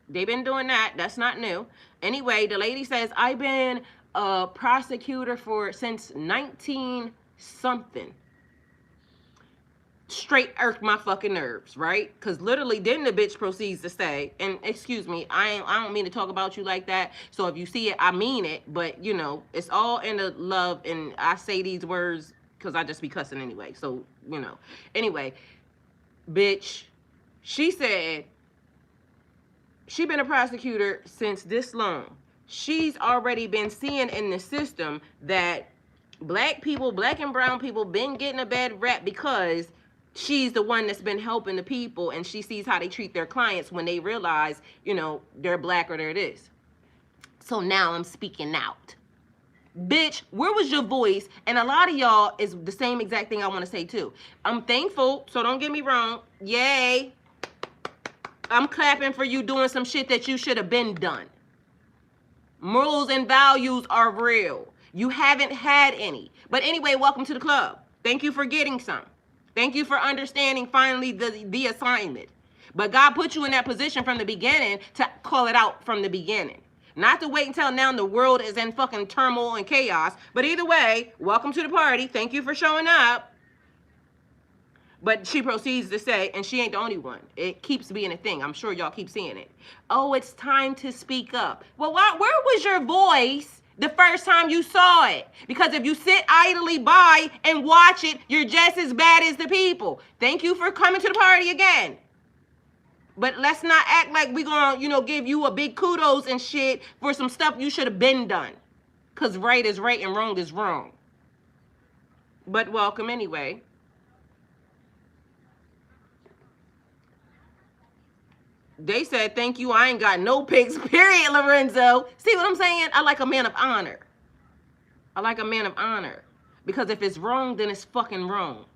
they've been doing that. That's not new. Anyway, the lady says, I've been a prosecutor since 19 something. Straight irked my fucking nerves, right? Because literally then the bitch proceeds to say, and excuse me, I don't mean to talk about you like that. So if you see it, I mean it. But, you know, it's all in the love. And I say these words because I just be cussing anyway. So, you know. Anyway, bitch, she said, she been a prosecutor since this long. She's already been seeing in the system that black people, black and brown people, been getting a bad rap because she's the one that's been helping the people, and she sees how they treat their clients when they realize, you know, they're black or they're this. So now I'm speaking out. Bitch, where was your voice? And a lot of y'all is the same exact thing I want to say too. I'm thankful, so don't get me wrong. Yay. I'm clapping for you doing some shit that you should have been done. Morals and values are real. You haven't had any. But anyway, welcome to the club. Thank you for getting some. Thank you for understanding finally the assignment. But God put you in that position from the beginning to call it out from the beginning. Not to wait until now the world is in fucking turmoil and chaos. But either way, welcome to the party. Thank you for showing up. But she proceeds to say, and she ain't the only one. It keeps being a thing. I'm sure y'all keep seeing it. Oh, it's time to speak up. Well, where was your voice the first time you saw it? Because if you sit idly by and watch it, you're just as bad as the people. Thank you for coming to the party again. But let's not act like we're going to, you know, give you a big kudos and shit for some stuff you should have been done. Because right is right and wrong is wrong. But welcome anyway. They said, thank you, I ain't got no pics, period, Lorenzo. See what I'm saying? I like a man of honor. I like a man of honor. Because if it's wrong, then it's fucking wrong.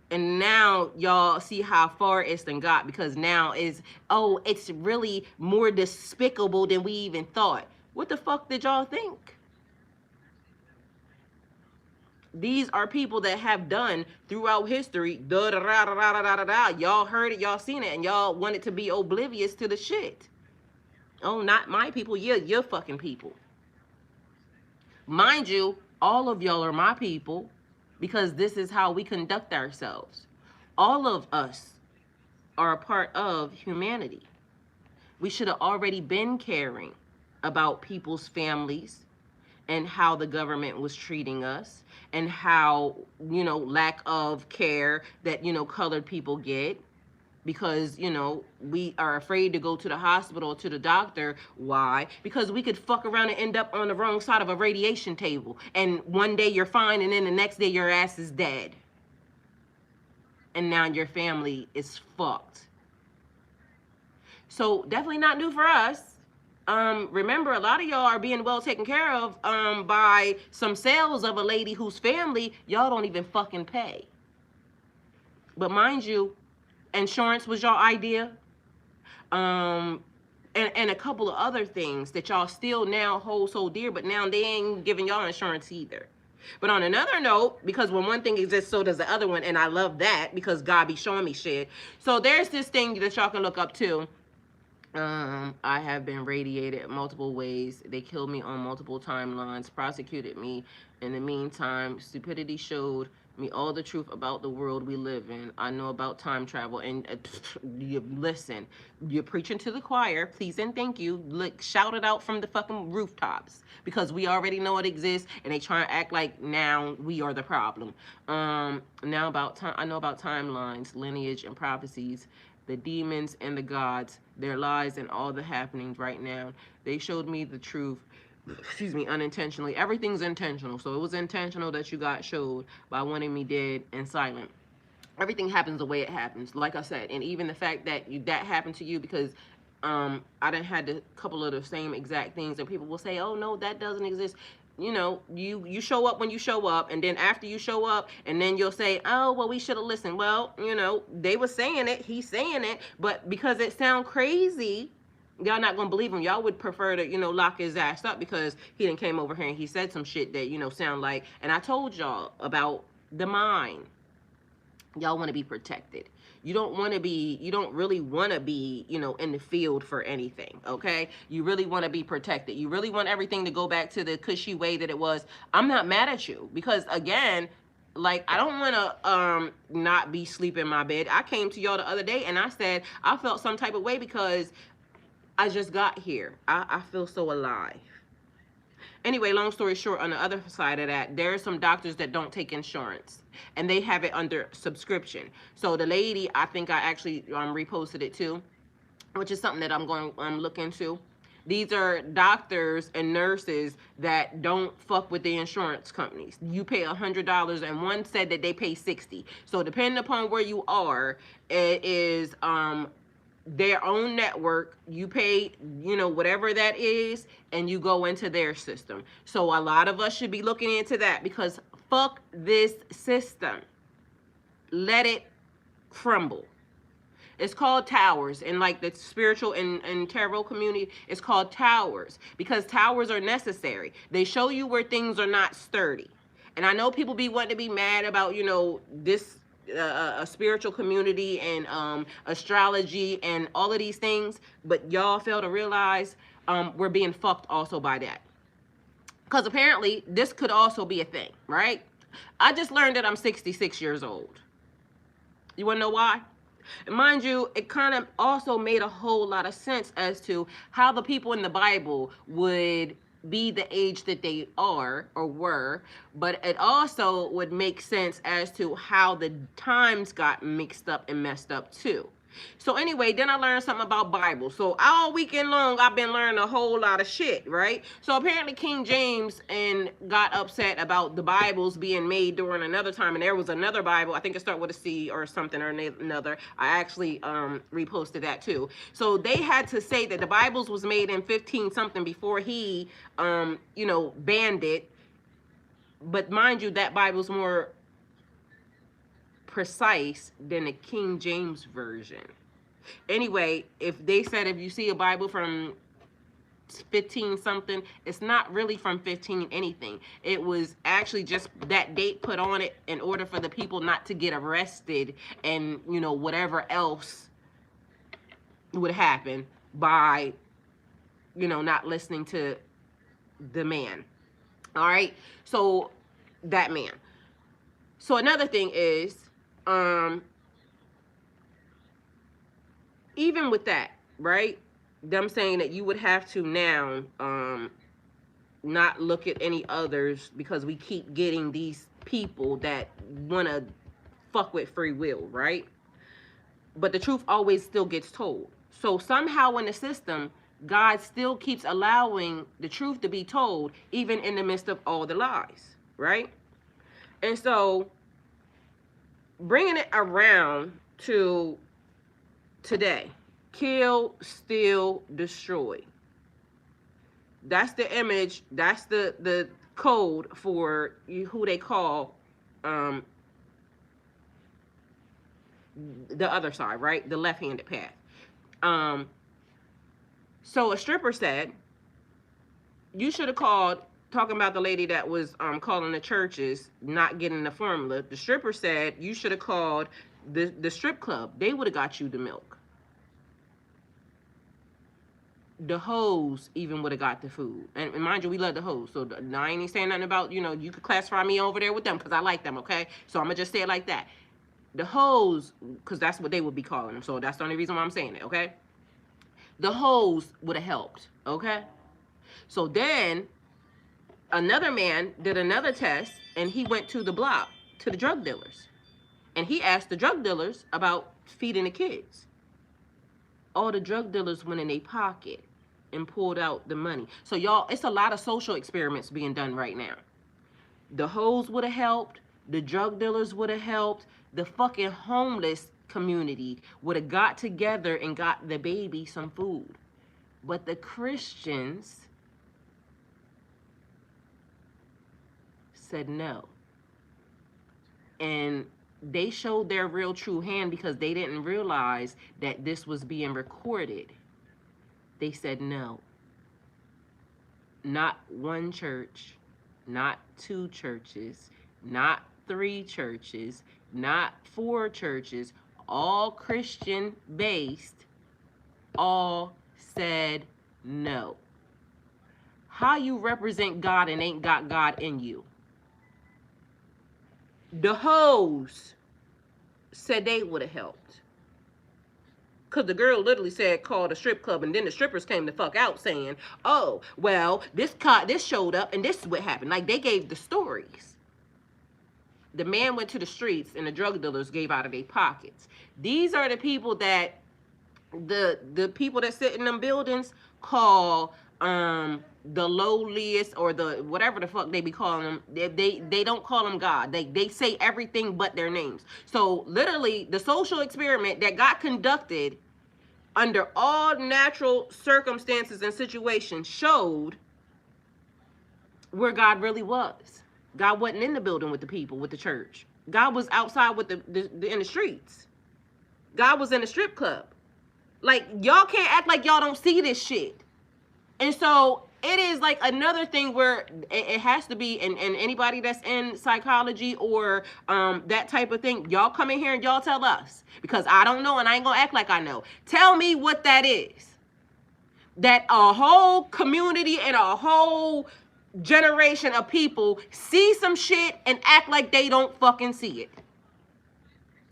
And now y'all see how far it's done got, because now it's really more despicable than we even thought. What the fuck did y'all think? These are people that have done throughout history. Y'all heard it, y'all seen it, and y'all wanted to be oblivious to the shit. Oh, not my people. Yeah, your fucking people. Mind you, all of y'all are my people because this is how we conduct ourselves. All of us are a part of humanity. We should have already been caring about people's families and how the government was treating us and how, you know, lack of care that, you know, colored people get. because, you know, we are afraid to go to the hospital, to the doctor. Why? Because we could fuck around and end up on the wrong side of a radiation table, and one day you're fine and then the next day your ass is dead, and now your family is fucked. So definitely not new for us. Remember, a lot of y'all are being well taken care of by some sales of a lady whose family y'all don't even fucking pay. But mind you, insurance was your idea. And a couple of other things that y'all still now hold so dear, but now they ain't giving y'all insurance either. But on another note, because when one thing exists, so does the other one, and I love that because God be showing me shit. So there's this thing that y'all can look up too. I have been radiated multiple ways. They killed me on multiple timelines, prosecuted me. In the meantime, stupidity showed me all the truth about the world we live in. I know about time travel, and you listen, you're preaching to the choir. Please and thank you. Look, shout it out from the fucking rooftops, because we already know it exists, and they try to act like now we are the problem. Now about time, I know about timelines, lineage, and prophecies. The demons and the gods, their lies, and all the happenings right now. They showed me the truth, excuse me, unintentionally. Everything's intentional. So it was intentional that you got showed by wanting me dead and silent. Everything happens the way it happens, like I said. And even the fact that that happened to you, because I done had a couple of the same exact things, and people will say, oh no, that doesn't exist. You know, you show up when you show up, and then after you show up, and then you'll say, oh well, we should have listened. Well, you know, they were saying it, he's saying it, but because it sound crazy, y'all not gonna believe him. Y'all would prefer to, you know, lock his ass up because he done came over here and he said some shit that, you know, sound like. And I told y'all about the mind. Y'all want to be protected. You don't want to be, you don't really want to be, you know, in the field for anything, okay? You really want to be protected. You really want everything to go back to the cushy way that it was. I'm not mad at you because, again, like, I don't want to not be sleep in my bed. I came to y'all the other day and I said I felt some type of way because I just got here. I feel so alive. Anyway, long story short, on the other side of that, there are some doctors that don't take insurance, and they have it under subscription. So the lady, I think I actually reposted it too, which is something that I'm going to look into. These are doctors and nurses that don't fuck with the insurance companies. You pay $100, and one said that they pay $60. So depending upon where you are, it is their own network. You pay, you know, whatever that is, and you go into their system. So a lot of us should be looking into that, because fuck this system. Let it crumble. It's called towers. In like the spiritual and tarot community, it's called towers, because towers are necessary. They show you where things are not sturdy. And I know people be wanting to be mad about, you know, this a spiritual community and astrology and all of these things, but y'all fail to realize we're being fucked also by that, because apparently this could also be a thing, right? I just learned that I'm 66 years old. You want to know why? And mind you, it kind of also made a whole lot of sense as to how the people in the Bible would be the age that they are or were, but it also would make sense as to how the times got mixed up and messed up too. So anyway, then I learned something about Bible. So all weekend long, I've been learning a whole lot of shit, right? So apparently King James and got upset about the Bibles being made during another time, and there was another Bible, I think it started with a C or something or another. I actually reposted that too. So they had to say that the Bibles was made in 15 something before he, you know, banned it. But mind you, that Bible's more precise than the King James version. Anyway, if they said if you see a Bible from 15 something, it's not really from 15 anything. It was actually just that date put on it in order for the people not to get arrested and, you know, whatever else would happen by, you know, not listening to the man. All right, so that man. So another thing is, even with that, right? Them saying that you would have to now not look at any others, because we keep getting these people that want to fuck with free will, right? but the truth always still gets told. So somehow in the system, God still keeps allowing the truth to be told, even in the midst of all the lies, right? And so bringing it around to today, kill, steal, destroy. That's the image. That's the code for who they call the other side, right? The left-handed path. So a stripper said, you should have called, talking about the lady that was calling the churches, not getting the formula. The stripper said, you should have called the strip club. They would have got you the milk. The hoes even would have got the food. And mind you, we love the hoes. So I ain't even saying nothing about, you could classify me over there with them because I like them, okay? So I'm going to just say it like that. The hoes, because that's what they would be calling them. So that's the only reason why I'm saying it, okay? The hoes would have helped, okay? So then another man did another test, and he went to the block, to the drug dealers. And he asked the drug dealers about feeding the kids. All the drug dealers went in their pocket and pulled out the money. So y'all, it's a lot of social experiments being done right now. The hoes would have helped. The drug dealers would have helped. The fucking homeless community would have got together and got the baby some food. But the Christians said no. And they showed their real true hand because they didn't realize that this was being recorded. They said no. Not one church, not two churches, not three churches, not four churches, all Christian based, all said no. How you represent God and ain't got God in you? The hoes said they would have helped. Because the girl literally said, call the strip club, and then the strippers came the fuck out saying, oh, well, this showed up, and this is what happened. Like, they gave the stories. The man went to the streets, and the drug dealers gave out of their pockets. These are the people that, the people that sit in them buildings call, the lowliest, or the whatever the fuck they be calling them. They don't call them God. They say everything but their names. So literally the social experiment that got conducted under all natural circumstances and situations showed where God really was. God wasn't in the building with the people, with the church. God was outside with in the streets. God was in the strip club. Like, y'all can't act like y'all don't see this shit. And so it is like another thing where it has to be, and anybody that's in psychology or that type of thing, y'all come in here and y'all tell us, because I don't know and I ain't gonna act like I know. Tell me what that is. That a whole community and a whole generation of people see some shit and act like they don't fucking see it.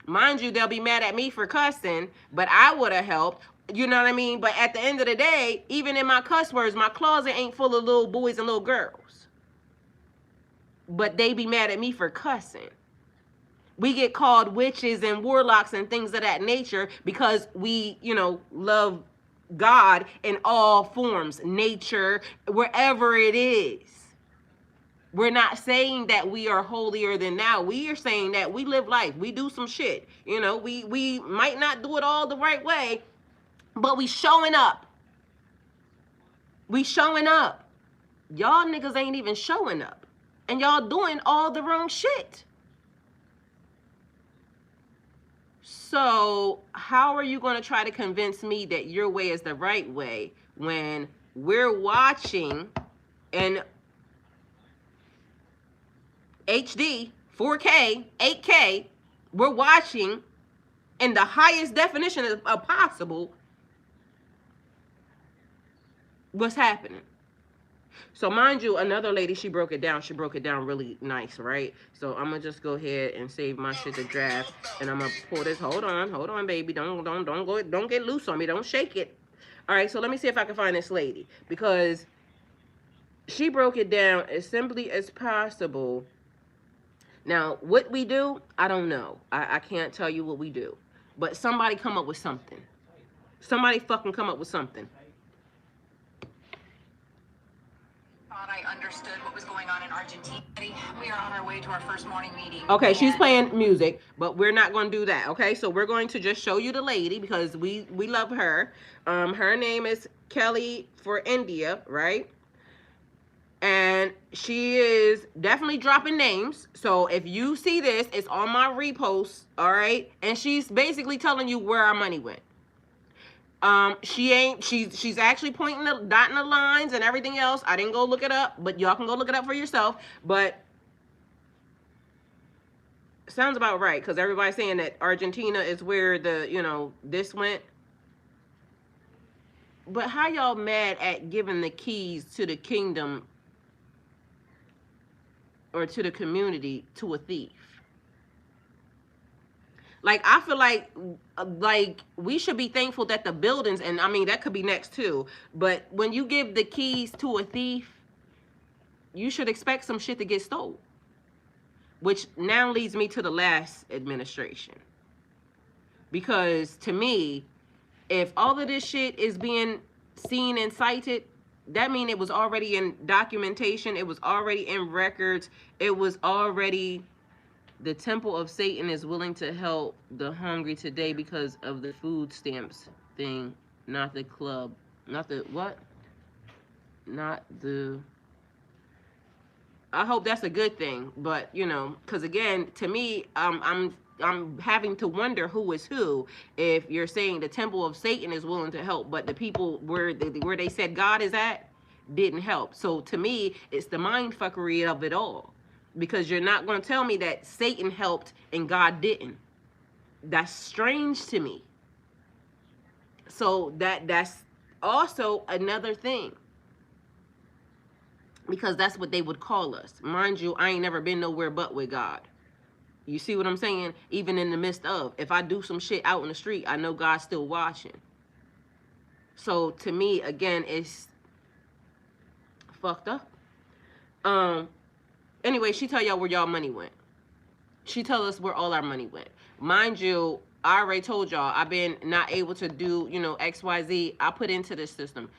Mind you, they'll be mad at me for cussing, but I would have helped. You know what I mean? But at the end of the day, even in my cuss words, my closet ain't full of little boys and little girls. But they be mad at me for cussing. We get called witches and warlocks and things of that nature because we, love God in all forms, nature, wherever it is. We're not saying that we are holier than thou. We are saying that we live life. We do some shit. We might not do it all the right way, but we showing up. We showing up. Y'all niggas ain't even showing up. And y'all doing all the wrong shit. So how are you going to try to convince me that your way is the right way when we're watching in HD, 4K, 8K, we're watching in the highest definition of possible what's happening? So mind you, another lady, she broke it down. She broke it down really nice, right? So I'm gonna just go ahead and save my shit to draft, and I'm gonna pull this. Hold on, baby. Don't get loose on me. Don't shake it. All right. So let me see if I can find this lady, because she broke it down as simply as possible. Now, what we do, I don't know. I can't tell you what we do. but somebody come up with something. Somebody fucking come up with something. Thought I understood what was going on in Argentina. We are on our way to our first morning meeting. Okay, she's playing music, but we're not going to do that. Okay, so we're going to just show you the lady because we love her. Her name is Kelly for India, right? And she is definitely dropping names. So if you see this, it's on my repost, all right? And she's basically telling you where our money went. She's actually pointing the dotting the lines and everything else. I didn't go look it up, but y'all can go look it up for yourself. But sounds about right, because everybody's saying that Argentina is where the, you know, this went. But how y'all mad at giving the keys to the kingdom or to the community to a thief? Like, I feel like we should be thankful that the buildings, and I mean, that could be next too, but when you give the keys to a thief, you should expect some shit to get stolen. Which now leads me to the last administration. Because to me, if all of this shit is being seen and cited, that means it was already in documentation, it was already in records, it was already... The temple of Satan is willing to help the hungry today because of the food stamps thing, not the club. Not the what? Not the... I hope that's a good thing, but you know, because again, to me, I'm having to wonder who is who. If you're saying the temple of Satan is willing to help, but the people where they said God is at didn't help. So to me, it's the mind fuckery of it all. Because you're not going to tell me that Satan helped and God didn't. That's strange to me. So that's also another thing. Because that's what they would call us. Mind you, I ain't never been nowhere but with God. You see what I'm saying? Even in the midst of. If I do some shit out in the street, I know God's still watching. So to me, again, it's fucked up. Anyway, she tell y'all where y'all money went. She tell us where all our money went. Mind you, I already told y'all, I've been not able to do, you know, XYZ. I put into this system.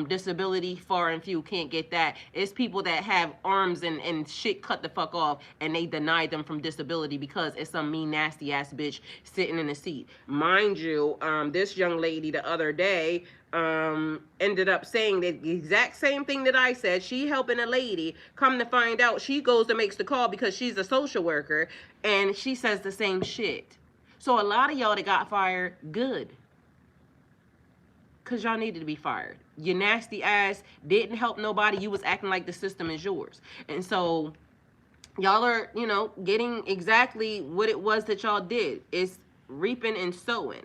Disability, far and few, can't get that. It's people that have arms and shit cut the fuck off, and they deny them from disability because it's some mean, nasty ass bitch sitting in the seat. Mind you, this young lady the other day, ended up saying the exact same thing that I said. She helping a lady. Come to find out, she goes and makes the call because she's a social worker, and she says the same shit. So a lot of y'all that got fired, good. Because y'all needed to be fired. Your nasty ass didn't help nobody. You was acting like the system is yours. And so y'all are, you know, getting exactly what it was that y'all did. It's reaping and sowing.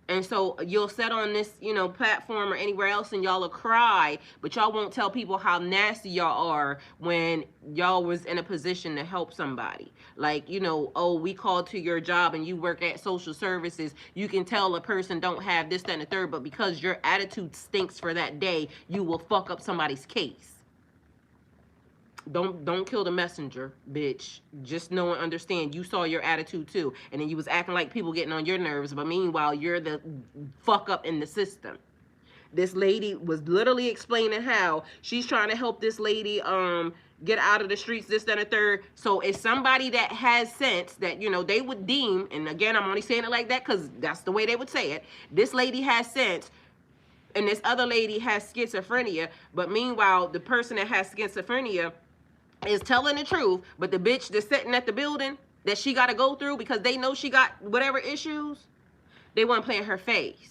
And so you'll sit on this, you know, platform or anywhere else and y'all will cry, but y'all won't tell people how nasty y'all are when y'all was in a position to help somebody. Like, you know, oh, we called to your job and you work at social services. You can tell a person don't have this, that, and the third, but because your attitude stinks for that day, you will fuck up somebody's case. Don't kill the messenger, bitch. Just know and understand you saw your attitude too. And then you was acting like people getting on your nerves, but meanwhile, you're the fuck up in the system. This lady was literally explaining how she's trying to help this lady get out of the streets, this, that, and the third. So it's somebody that has sense that, you know, they would deem, and again, I'm only saying it like that because that's the way they would say it. This lady has sense, and this other lady has schizophrenia, but meanwhile, the person that has schizophrenia is telling the truth, but the bitch that's sitting at the building that she got to go through because they know she got whatever issues, they want to play in her face.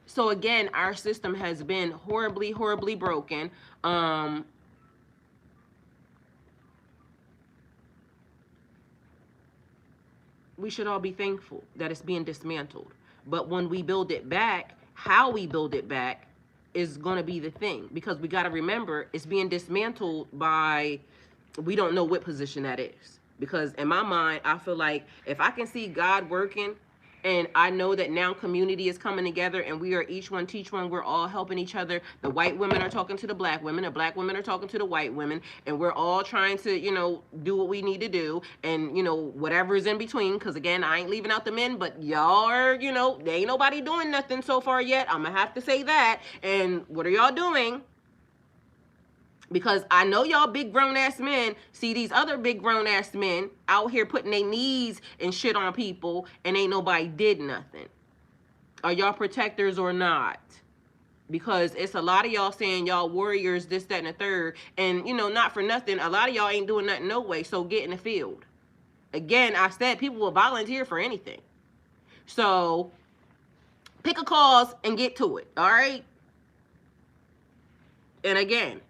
So again, our system has been horribly, horribly broken. We should all be thankful that it's being dismantled. But when we build it back, how we build it back is going to be the thing, because we got to remember it's being dismantled by, we don't know what position that is. Because in my mind, I feel like if I can see God working And I know that now community is coming together and we are each one teach one. We're all helping each other. The white women are talking to the black women. The black women are talking to the white women. And we're all trying to, do what we need to do. And, whatever is in between. Because, again, I ain't leaving out the men. But y'all are, there ain't nobody doing nothing so far yet. I'm going to have to say that. And what are y'all doing? Because I know y'all big grown ass men see these other big grown ass men out here putting their knees and shit on people and ain't nobody did nothing. Are y'all protectors or not? Because it's a lot of y'all saying y'all warriors, this, that, and the third. And, not for nothing, a lot of y'all ain't doing nothing no way, so get in the field. Again, I said people will volunteer for anything. So pick a cause and get to it, all right? And again,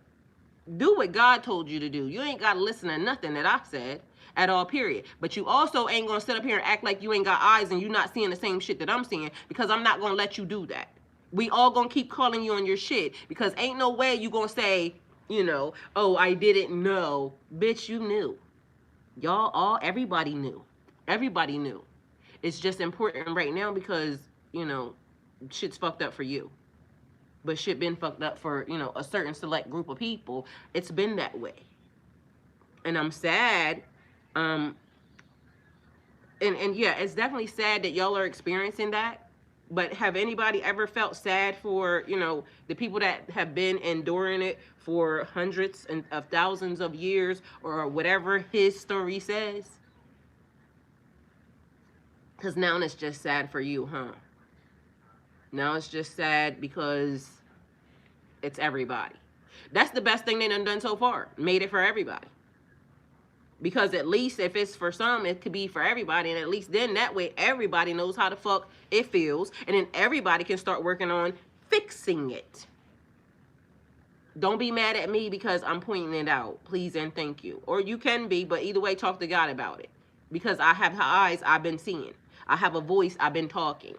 do what God told you to do. You ain't got to listen to nothing that I said at all, period. But you also ain't going to sit up here and act like you ain't got eyes and you not seeing the same shit that I'm seeing, because I'm not going to let you do that. We all going to keep calling you on your shit, because ain't no way you going to say, oh, I didn't know. Bitch, you knew. Everybody knew. Everybody knew. It's just important right now because, shit's fucked up for you. But shit been fucked up for, a certain select group of people. It's been that way. And I'm sad. And yeah, it's definitely sad that y'all are experiencing that. But have anybody ever felt sad for, the people that have been enduring it for hundreds of thousands of years, or whatever his story says? Because now it's just sad for you, huh? Now it's just sad because it's everybody. That's the best thing they done so far. Made it for everybody. Because at least if it's for some, it could be for everybody. And at least then that way everybody knows how the fuck it feels. And then everybody can start working on fixing it. Don't be mad at me because I'm pointing it out. Please and thank you. Or you can be, but either way, talk to God about it. Because I have eyes I've been seeing. I have a voice I've been talking.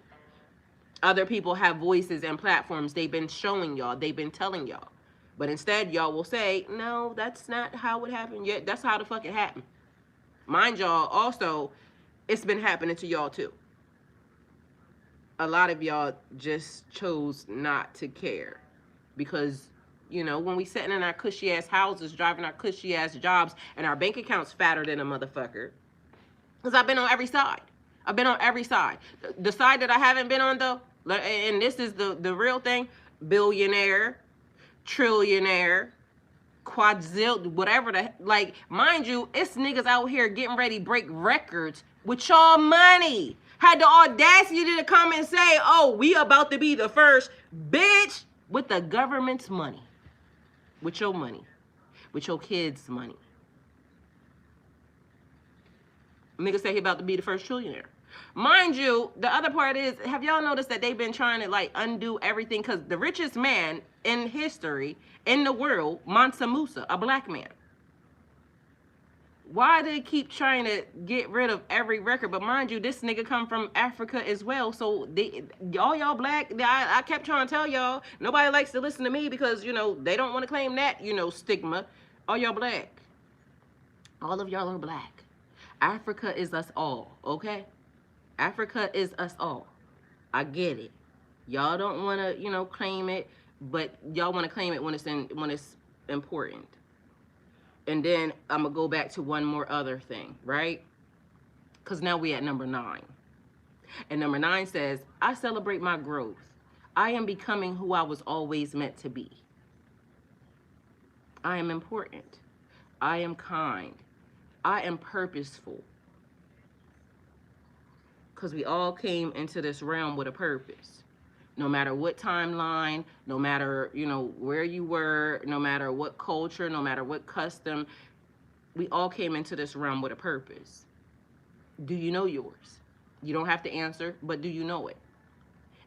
Other people have voices and platforms they've been showing y'all. They've been telling y'all. But instead, y'all will say, no, that's not how it happened yet. That's how the fuck it happened. Mind y'all, also, it's been happening to y'all too. A lot of y'all just chose not to care. Because, when we sitting in our cushy ass houses, driving our cushy ass jobs, and our bank account's fatter than a motherfucker. Because I've been on every side. I've been on every side. The side that I haven't been on, though, and this is the real thing, billionaire, trillionaire, whatever mind you, it's niggas out here getting ready to break records with y'all money. Had the audacity to come and say, oh, we about to be the first, bitch, with the government's money. With your money. With your kids' money. Niggas say he about to be the first trillionaire. Mind you, the other part is, have y'all noticed that they've been trying to undo everything? Because the richest man in history, in the world, Mansa Musa, a black man. Why they keep trying to get rid of every record? But mind you, this nigga come from Africa as well. So y'all black, I kept trying to tell y'all, nobody likes to listen to me because, they don't want to claim that, stigma. All y'all black. All of y'all are black. Africa is us all, okay? Africa is us all. I get it. Y'all don't want to, claim it, but y'all want to claim it when it's important. And then I'm going to go back to one more other thing, right? Because now we at number 9. And number 9 says, I celebrate my growth. I am becoming who I was always meant to be. I am important. I am kind. I am purposeful. Because we all came into this realm with a purpose. No matter what timeline, no matter, where you were, no matter what culture, no matter what custom, we all came into this realm with a purpose. Do you know yours? You don't have to answer, but do you know it?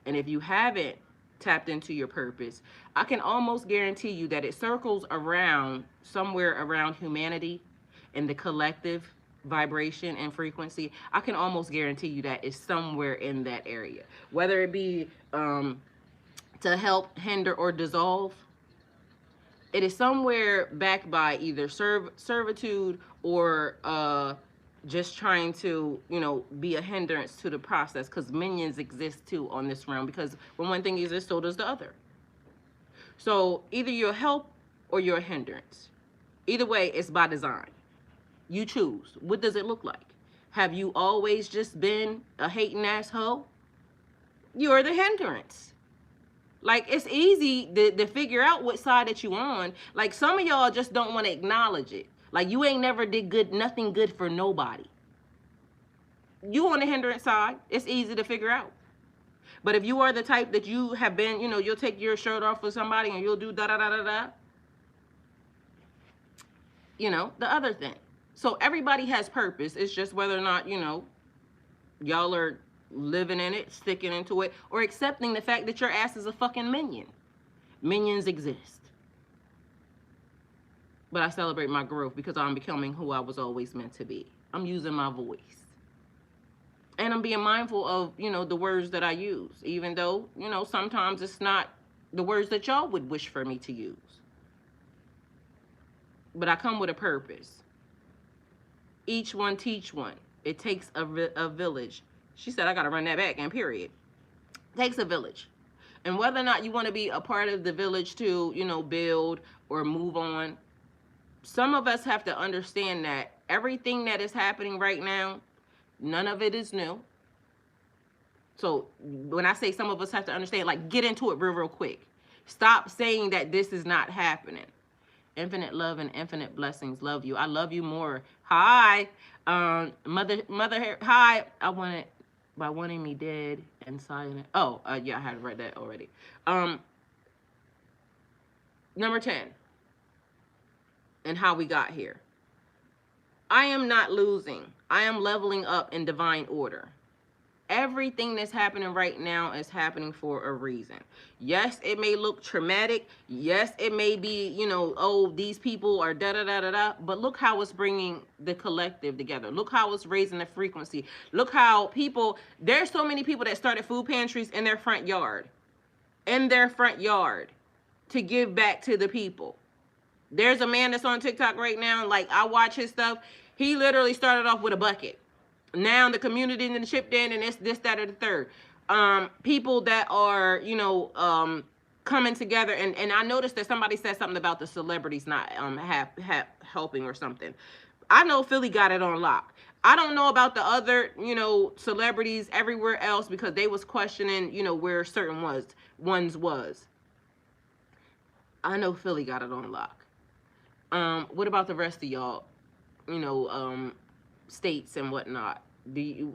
And if you haven't tapped into your purpose, I can almost guarantee you that it circles around somewhere around humanity and the collective vibration and frequency. I can almost guarantee you that it's somewhere in that area, whether it be to help, hinder, or dissolve. It is somewhere backed by either servitude or just trying to, you know, be a hindrance to the process, because minions exist too on this realm, because when one thing exists, so does the other. So either you're a help or you're a hindrance. Either way, it's by design. You choose. What does it look like? Have you always just been a hating asshole? You're the hindrance. Like, it's easy to figure out what side that you on. Like, some of y'all just don't want to acknowledge it. Like, you ain't never did good, nothing good for nobody. You on the hindrance side. It's easy to figure out. But if you are the type that you have been, you know, you'll take your shirt off for somebody and you'll do da-da-da-da-da. You know, the other thing. So everybody has purpose. It's just whether or not, you know, y'all are living in it, sticking into it, or accepting the fact that your ass is a fucking minion. Minions exist. But I celebrate my growth because I'm becoming who I was always meant to be. I'm using my voice. And I'm being mindful of, you know, the words that I use, even though, you know, sometimes it's not the words that y'all would wish for me to use. But I come with a purpose. Each one teach one. It takes a village. She said, I got to run that back, and period. It takes a village. And whether or not you want to be a part of the village to, you know, build or move on, some of us have to understand that everything that is happening right now, none of it is new. So when I say some of us have to understand, like, get into it real quick. Stop saying that this is not happening. Infinite love and infinite blessings. Love you. I love you more. Hi. Mother, hi. I want it by wanting me dead and silent. Oh, yeah, I had read that already. Number 10. And how we got here. I am not losing. I am leveling up in divine order. Everything that's happening right now is happening for a reason. Yes, it may look traumatic. Yes, it may be, you know, oh, these people are da-da-da-da-da. But look how it's bringing the collective together. Look how it's raising the frequency. Look how people, there's so many people that started food pantries in their front yard. In their front yard. To give back to the people. There's a man that's on TikTok right now. Like, I watch his stuff. He literally started off with a bucket. Now the community and chipped in, and it's this, that, or the third. People that are, you know, coming together, and I noticed that somebody said something about the celebrities not helping or something. I know Philly got it on lock. I don't know about the other, you know, celebrities everywhere else, because they was questioning, you know, where certain ones was. I know Philly got it on lock. What about the rest of y'all? You know, states and whatnot.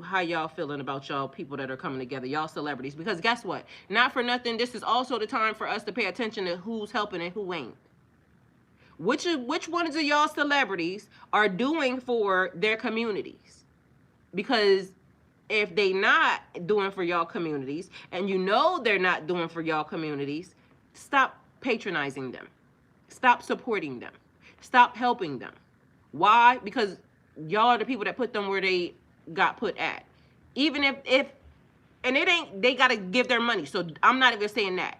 How y'all feeling about y'all people that are coming together, y'all celebrities? Because guess what? Not for nothing, this is also the time for us to pay attention to who's helping and who ain't. Which ones of y'all celebrities are doing for their communities? Because if they not doing for y'all communities, and you know they're not doing for y'all communities, stop patronizing them. Stop supporting them. Stop helping them. Why? Because y'all are the people that put them where they got put at. Even if and it ain't, they gotta give their money, so I'm not even saying that.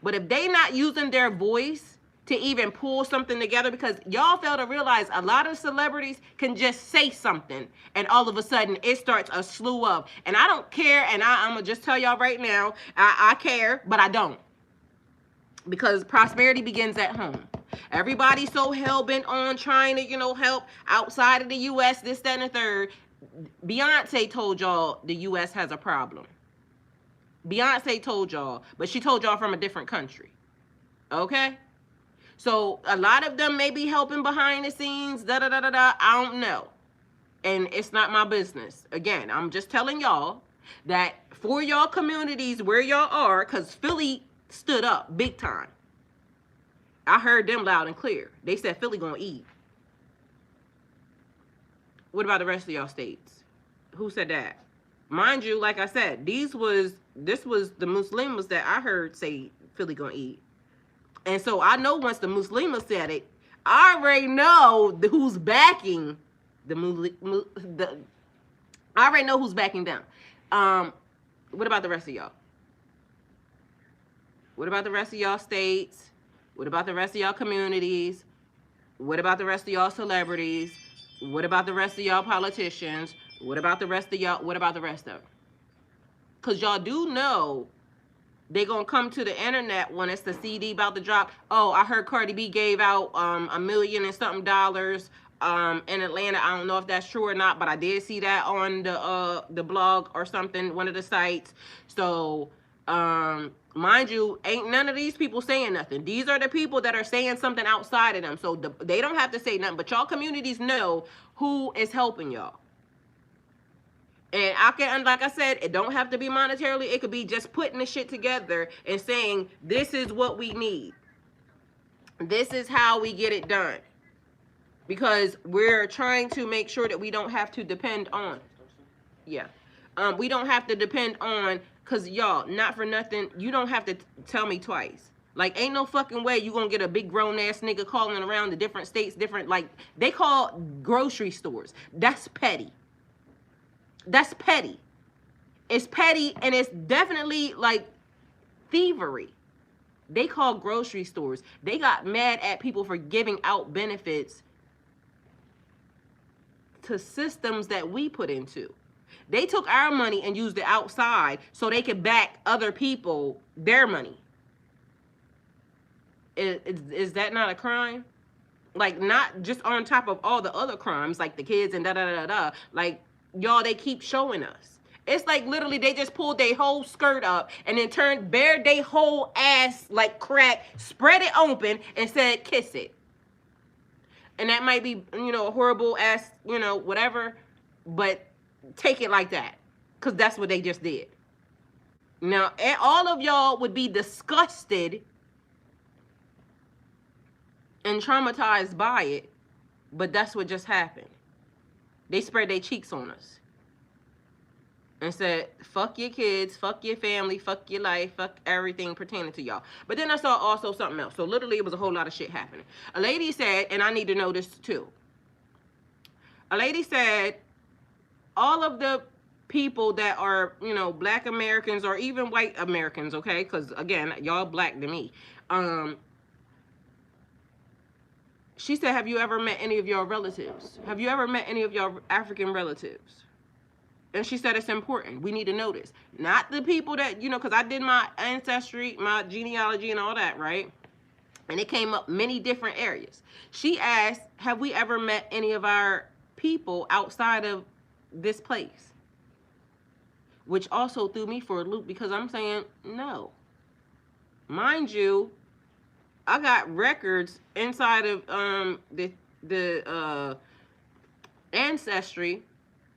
But if they not using their voice to even pull something together, because y'all fail to realize a lot of celebrities can just say something and all of a sudden it starts a slew of, and I don't care, and I'm gonna just tell y'all right now, I care, but I don't. Because prosperity begins at home. Everybody's so hell-bent on trying to, you know, help outside of the U.S., this, that, and the third. Beyonce told y'all the U.S. has a problem. Beyonce told y'all, but she told y'all from a different country. Okay? So a lot of them may be helping behind the scenes, da-da-da-da-da. I don't know. And it's not my business. Again, I'm just telling y'all that for y'all communities where y'all are, because Philly stood up big time. I heard them loud and clear. They said Philly gonna eat. What about the rest of y'all states? Who said that? Mind you, like I said, this was the Muslims that I heard say Philly gonna eat. And so I know once the Muslims said it, I already know who's backing I already know who's backing them. What about the rest of y'all? What about the rest of y'all states? What about the rest of y'all communities? What about the rest of y'all celebrities? What about the rest of y'all politicians? What about the rest of y'all? What about the rest of them? Because y'all do know they gonna come to the internet when it's the CD about to drop. Oh, I heard Cardi B gave out $1 million and something dollars in Atlanta. I don't know if that's true or not, but I did see that on the blog or something, one of the sites. So mind you, ain't none of these people saying nothing. These are the people that are saying something outside of them. So they don't have to say nothing, but y'all communities know who is helping y'all. And I can, like I said, it don't have to be monetarily. It could be just putting the shit together and saying, this is what we need. This is how we get it done. Because we're trying to make sure that we don't have to depend on. Yeah. We don't have to depend on, because y'all, not for nothing, you don't have to tell me twice. Like, ain't no fucking way you gonna get a big grown-ass nigga calling around the different states, different, like, they call grocery stores. That's petty. That's petty. It's petty, and it's definitely like thievery. They call grocery stores. They got mad at people for giving out benefits to systems that we put into. They took our money and used it outside so they could back other people, their money. Is that not a crime? Like, not just on top of all the other crimes, like the kids and da-da-da-da. Like, y'all, they keep showing us. It's like literally they just pulled their whole skirt up and then turned bare their whole ass like crack, spread it open and said, kiss it. And that might be, you know, a horrible ass, you know, whatever, but take it like that. Because that's what they just did. Now, all of y'all would be disgusted and traumatized by it, but that's what just happened. They spread their cheeks on us and said, fuck your kids, fuck your family, fuck your life, fuck everything pertaining to y'all. But then I saw also something else. So literally it was a whole lot of shit happening. A lady said, and I need to know this too. A lady said, all of the people that are, you know, black Americans or even white Americans, okay? Because again, y'all black to me. She said, have you ever met any of your relatives? Have you ever met any of your African relatives? And she said, it's important. We need to know this. Not the people that, you know, because I did my ancestry, my genealogy and all that, right? And it came up many different areas. She asked, have we ever met any of our people outside of this place? Which also threw me for a loop because I'm saying, no. Mind you, I got records inside of the ancestry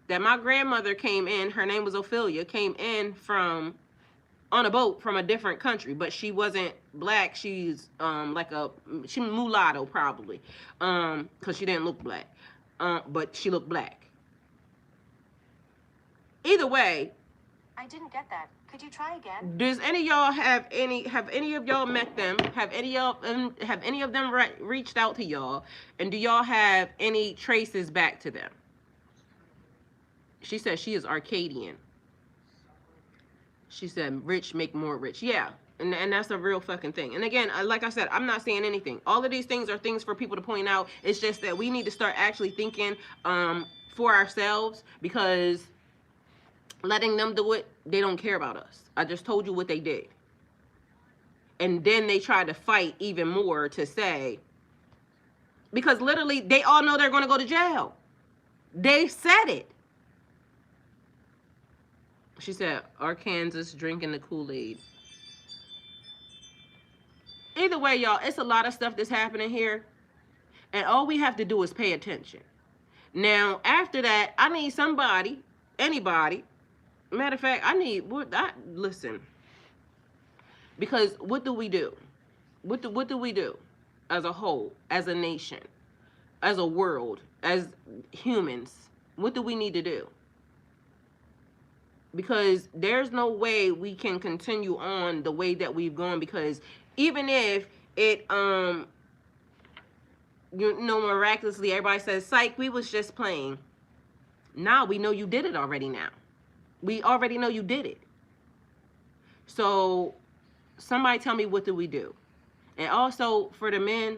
that my grandmother came in. Her name was Ophelia. Came in from on a boat from a different country, but she wasn't black. She's she mulatto probably, because she didn't look black, but she looked black. Either way. I didn't get that. Could you try again? Does any of y'all have any of y'all met them? Have any of them reached out to y'all? And do y'all have any traces back to them? She said she is Arcadian. She said rich make more rich. Yeah. And that's a real fucking thing. And again, like I said, I'm not saying anything. All of these things are things for people to point out. It's just that we need to start actually thinking for ourselves, because letting them do it, they don't care about us. I just told you what they did. And then they tried to fight even more to say, because literally they all know they're going to go to jail. They said it. She said, Arkansas drinking the Kool-Aid. Either way, y'all, it's a lot of stuff that's happening here. And all we have to do is pay attention. Now, after that, I need somebody, anybody. Matter of fact, listen. Because what do we do? What do we do as a whole, as a nation, as a world, as humans? What do we need to do? Because there's no way we can continue on the way that we've gone, because even if it you know, miraculously everybody says, psych, we was just playing. Now we know you did it already now. We already know you did it. So somebody tell me, what do we do? And also for the men,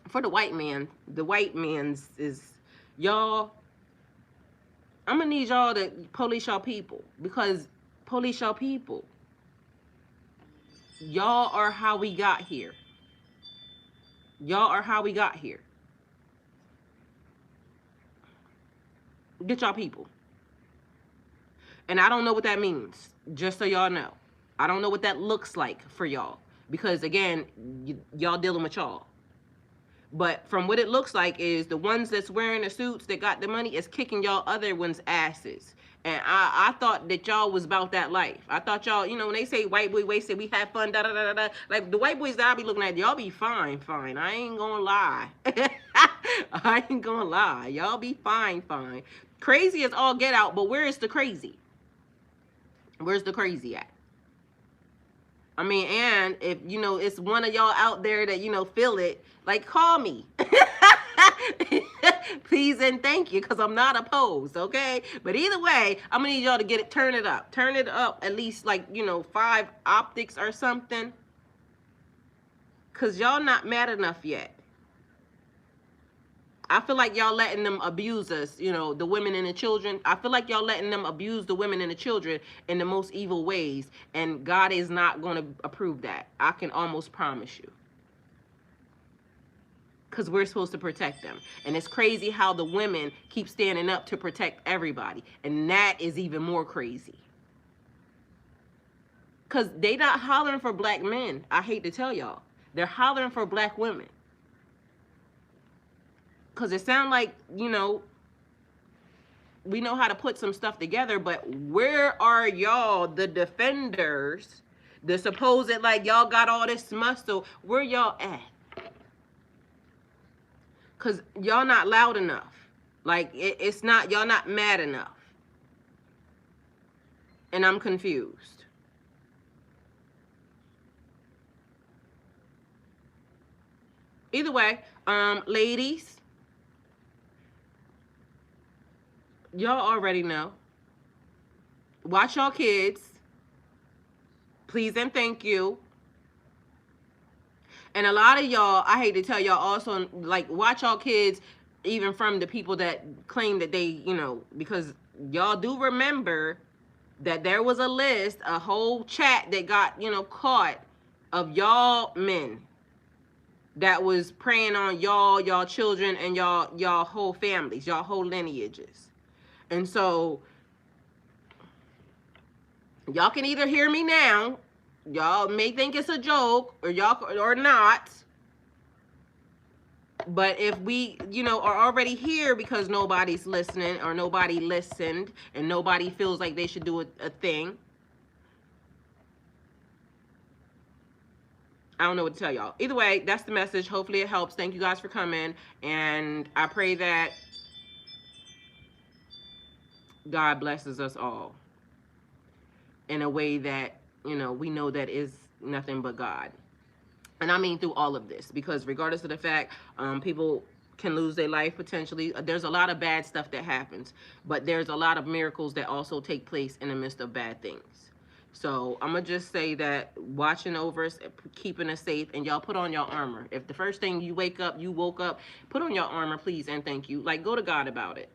for the white man, the white man's is, Y'all, I'm gonna need y'all to police y'all people, because police y'all people. Y'all are how we got here. Y'all are how we got here. Get y'all people. And I don't know what that means, just so y'all know. I don't know what that looks like for y'all, because again, y'all dealing with y'all. But from what it looks like is the ones that's wearing the suits that got the money is kicking y'all other ones' asses. And I thought that y'all was about that life. I thought y'all, you know, when they say white boy wasted, we have fun, da da da da. Like the white boys that I be looking at, y'all be fine. I ain't gonna lie. I ain't gonna lie. Y'all be fine. Crazy as all get out, but where is the crazy? Where's the crazy at? I mean, and if, you know, it's one of y'all out there that, you know, feel it, like, call me. Please and thank you, because I'm not opposed, okay? But either way, I'm going to need y'all to get it, turn it up. Turn it up at least, like, you know, 5 optics or something. Because y'all not mad enough yet. I feel like y'all letting them abuse us, you know, the women and the children. I feel like y'all letting them abuse the women and the children in the most evil ways. And God is not going to approve that. I can almost promise you. Because we're supposed to protect them. And it's crazy how the women keep standing up to protect everybody. And that is even more crazy. Because they not hollering for black men. I hate to tell y'all. They're hollering for black women. Because it sounds like, you know, we know how to put some stuff together, but where are y'all, the defenders, the supposed, like, y'all got all this muscle, where y'all at? Because y'all not loud enough. Like, it's not, y'all not mad enough. And I'm confused. Either way, ladies, y'all already know. Watch y'all kids. Please and thank you. And a lot of y'all, I hate to tell y'all also, like, watch y'all kids, even from the people that claim that they, you know, because y'all do remember that there was a list, a whole chat that got, you know, caught of y'all men that was preying on y'all children and y'all whole families, y'all whole lineages. And so y'all can either hear me now, y'all may think it's a joke, or y'all or not. But if we, you know, are already here because nobody's listening or nobody listened and nobody feels like they should do a thing, I don't know what to tell y'all. Either way, that's the message. Hopefully it helps. Thank you guys for coming. And I pray that God blesses us all in a way that, you know, we know that is nothing but God. And I mean through all of this, because regardless of the fact, people can lose their life potentially. There's a lot of bad stuff that happens, but there's a lot of miracles that also take place in the midst of bad things. So I'm going to just say that watching over us, keeping us safe, and y'all put on your armor. If the first thing you woke up, put on your armor, please, and thank you. Like, go to God about it.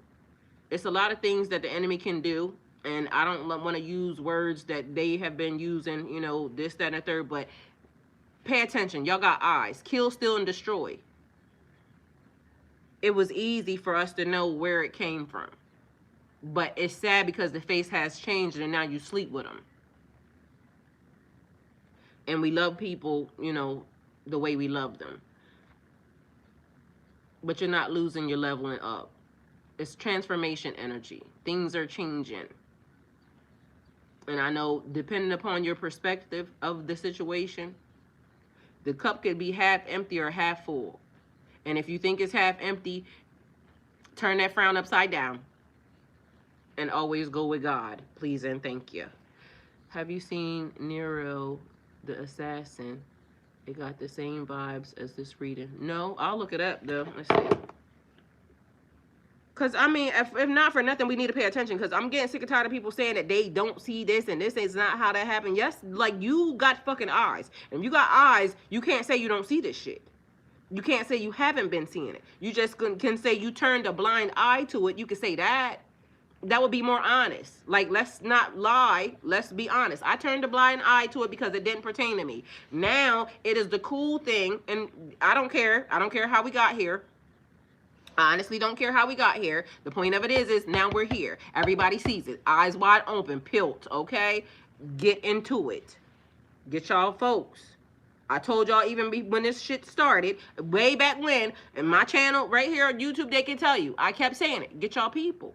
It's a lot of things that the enemy can do, and I don't want to use words that they have been using, you know, this, that, and the third, but pay attention. Y'all got eyes. Kill, steal, and destroy. It was easy for us to know where it came from. But it's sad because the face has changed and now you sleep with them. And we love people, you know, the way we love them. But you're not losing, you're leveling up. It's transformation energy. Things are changing. And I know, depending upon your perspective of the situation, the cup could be half empty or half full. And if you think it's half empty, turn that frown upside down. And always go with God. Please and thank you. Have you seen Nero the Assassin? It got the same vibes as this reading. No, I'll look it up though. Let's see. Because, I mean, if not for nothing, we need to pay attention. Because I'm getting sick and tired of people saying that they don't see this and this is not how that happened. Yes, like, you got fucking eyes. And if you got eyes, you can't say you don't see this shit. You can't say you haven't been seeing it. You just can say you turned a blind eye to it. You can say that. That would be more honest. Like, let's not lie. Let's be honest. I turned a blind eye to it because it didn't pertain to me. Now it is the cool thing, and I don't care. I don't care how we got here. I honestly don't care how we got here. The point of it is now we're here. Everybody sees it. Eyes wide open, pilt, okay? Get into it. Get y'all folks. I told y'all even when this shit started, way back when, in my channel right here on YouTube, they can tell you. I kept saying it. Get y'all people.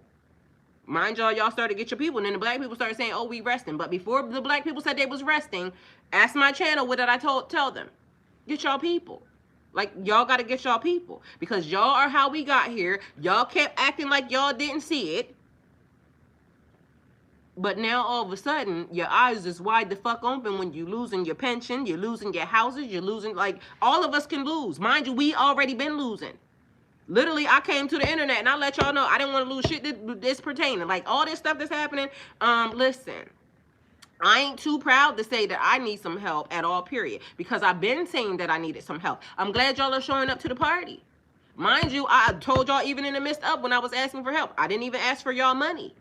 Mind y'all started to get your people. And then the black people started saying, oh, we resting. But before the black people said they was resting, ask my channel what did I tell them. Get y'all people. Like, y'all got to get y'all people. Because y'all are how we got here. Y'all kept acting like y'all didn't see it. But now all of a sudden, your eyes is wide the fuck open when you losing your pension, you're losing your houses, you're losing, like, all of us can lose. Mind you, we already been losing. Literally, I came to the internet and I let y'all know I didn't want to lose shit this pertaining. Like, all this stuff that's happening, listen. I ain't too proud to say that I need some help at all, period. Because I've been saying that I needed some help. I'm glad y'all are showing up to the party. Mind you, I told y'all even in the midst of when I was asking for help, I didn't even ask for y'all money.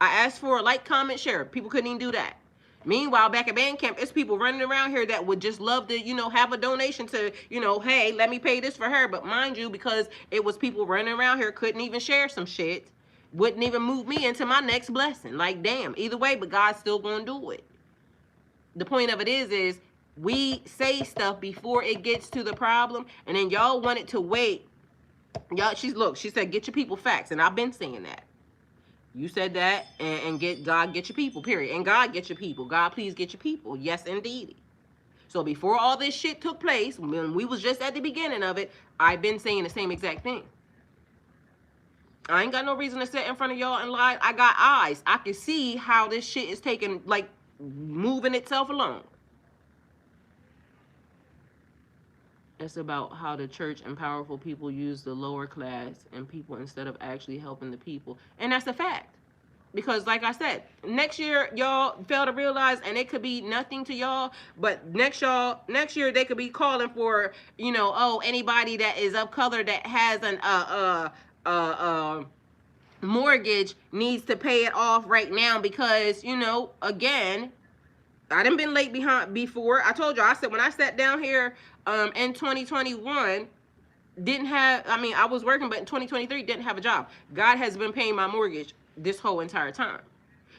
I asked for a like, comment, share. People couldn't even do that. Meanwhile, back at band camp, it's people running around here that would just love to, you know, have a donation to, you know, hey, let me pay this for her. But mind you, because it was people running around here, couldn't even share some shit. Wouldn't even move me into my next blessing. Like, damn, either way, but God's still going to do it. The point of it is we say stuff before it gets to the problem. And then y'all want it to wait. Y'all, she said, get your people facts. And I've been saying that. You said that, and God get your people, period. And God get your people. God, please get your people. Yes, indeed. So before all this shit took place, when we was just at the beginning of it, I've been saying the same exact thing. I ain't got no reason to sit in front of y'all and lie. I got eyes. I can see how this shit is taking, like, moving itself along. It's about how the church and powerful people use the lower class and people instead of actually helping the people. And that's a fact. Because like I said, next year, y'all fail to realize, and it could be nothing to y'all, but next year they could be calling for, you know, oh, anybody that is of color that has an mortgage needs to pay it off right now because, you know, again, I done been late behind before. I told y'all, I said when I sat down here in 2021, I was working, but in 2023 didn't have a job. God has been paying my mortgage this whole entire time.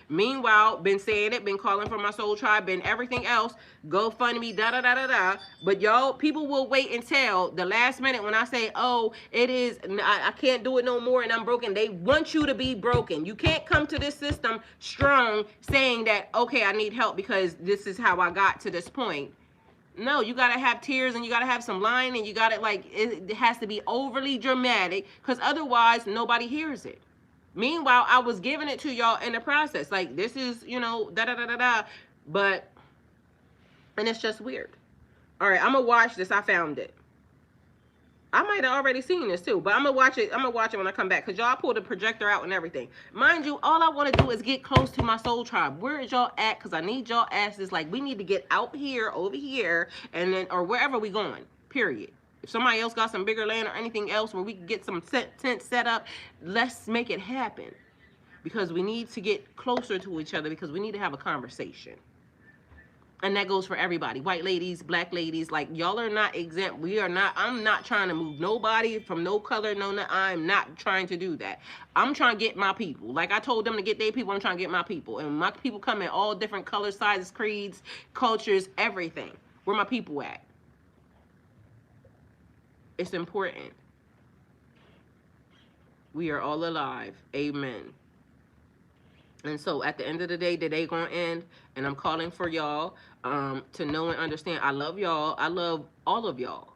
Meanwhile, been saying it, been calling for my soul tribe, been everything else, GoFundMe, da-da-da-da-da. But y'all, people will wait until the last minute when I say, oh, I can't do it no more and I'm broken. They want you to be broken. You can't come to this system strong saying that, okay, I need help because this is how I got to this point. No, you got to have tears and you got to have some lying and you got to, like, it has to be overly dramatic because otherwise nobody hears it. Meanwhile, I was giving it to y'all in the process. Like, this is, you know, da-da-da-da-da. But, and it's just weird. All right, I'm going to watch this. I found it. I might have already seen this, too. But I'm going to watch it. I'm going to watch it when I come back. Because y'all pulled the projector out and everything. Mind you, all I want to do is get close to my soul tribe. Where is y'all at? Because I need y'all asses. Like, we need to get out here, over here, and then, or wherever we going. Period. If somebody else got some bigger land or anything else where we can get some tents set up, let's make it happen. Because we need to get closer to each other because we need to have a conversation. And that goes for everybody. White ladies, black ladies, like y'all are not exempt. We are not, I'm not trying to move nobody from no color, I'm not trying to do that. I'm trying to get my people. Like I told them to get their people, I'm trying to get my people. And my people come in all different colors, sizes, creeds, cultures, everything. Where my people at? It's important. We are all alive. Amen. And so at the end of the day gonna end, and I'm calling for y'all to know and understand. I love y'all. I love all of y'all.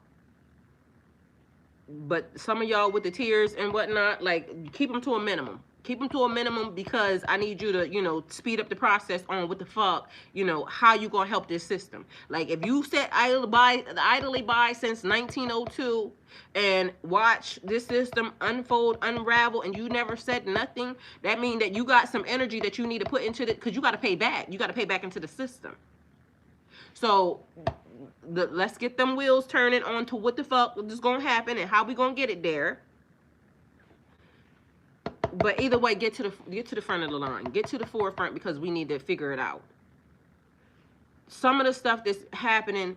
But some of y'all with the tears and whatnot, like, keep them to a minimum. Keep them to a minimum because I need you to, you know, speed up the process on what the fuck, you know, how you gonna help this system. Like, if you sat idly by since 1902 and watch this system unfold, unravel, and you never said nothing, that means that you got some energy that you need to put into it because you got to pay back. You got to pay back into the system. So let's get them wheels turning on to what the fuck is gonna happen and how we gonna get it there. But either way, get to the front of the line, get to the forefront, because we need to figure it out. Some of the stuff that's happening,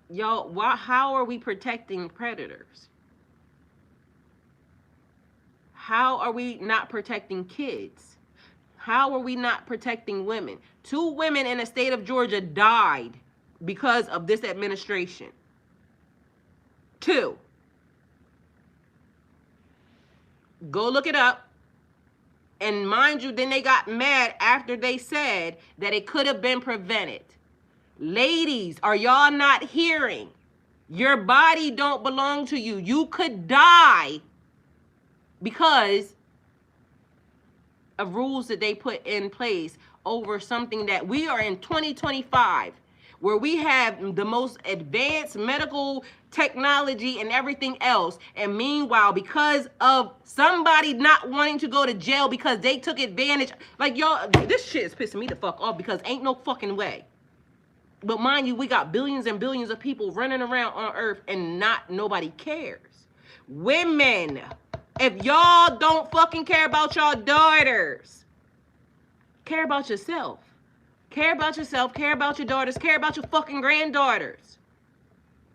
y'all. How are we protecting predators? How are we not protecting kids? How are we not protecting women? 2 women in the state of Georgia died because of this administration. 2. Go look it up. And mind you, then they got mad after they said that it could have been prevented. Ladies, are y'all not hearing? Your body don't belong to you. You could die because of rules that they put in place over something that we are in 2025, where we have the most advanced medical technology and everything else. And meanwhile, because of somebody not wanting to go to jail because they took advantage, like, y'all, this shit is pissing me the fuck off, because ain't no fucking way. But mind you, we got billions and billions of people running around on earth and nobody cares. Women, if y'all don't fucking care about y'all daughters, care about yourself. Care about yourself, care about your daughters, care about your fucking granddaughters.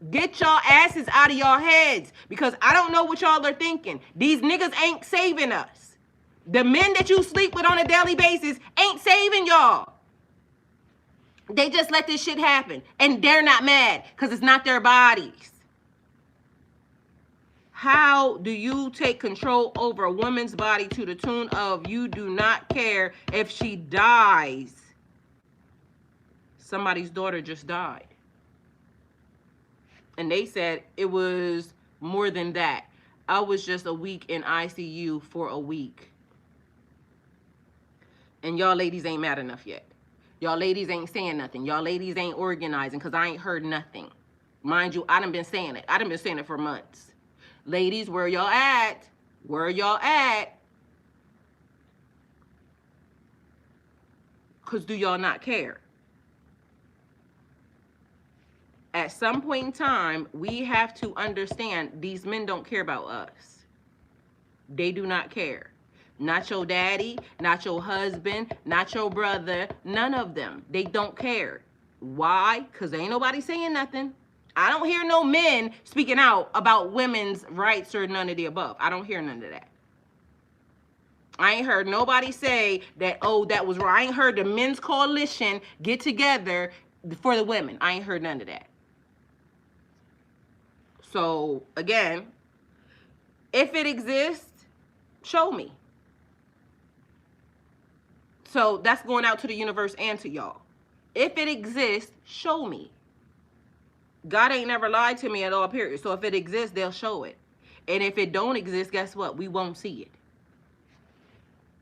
Get y'all asses out of y'all heads, because I don't know what y'all are thinking. These niggas ain't saving us. The men that you sleep with on a daily basis ain't saving y'all. They just let this shit happen, and they're not mad because it's not their bodies. How do you take control over a woman's body to the tune of you do not care if she dies? Somebody's daughter just died. And they said it was more than that. I was just a week in ICU for a week. And y'all ladies ain't mad enough yet. Y'all ladies ain't saying nothing. Y'all ladies ain't organizing, because I ain't heard nothing. Mind you, I done been saying it. I done been saying it for months. Ladies, where y'all at? Where y'all at? Because do y'all not care? At some point in time, we have to understand these men don't care about us. They do not care. Not your daddy, not your husband, not your brother, none of them. They don't care. Why? Because ain't nobody saying nothing. I don't hear no men speaking out about women's rights or none of the above. I don't hear none of that. I ain't heard nobody say that, oh, that was wrong. I ain't heard the men's coalition get together for the women. I ain't heard none of that. So, again, if it exists, show me. So that's going out to the universe and to y'all. If it exists, show me. God ain't never lied to me at all, period. So if it exists, they'll show it. And if it don't exist, guess what? We won't see it.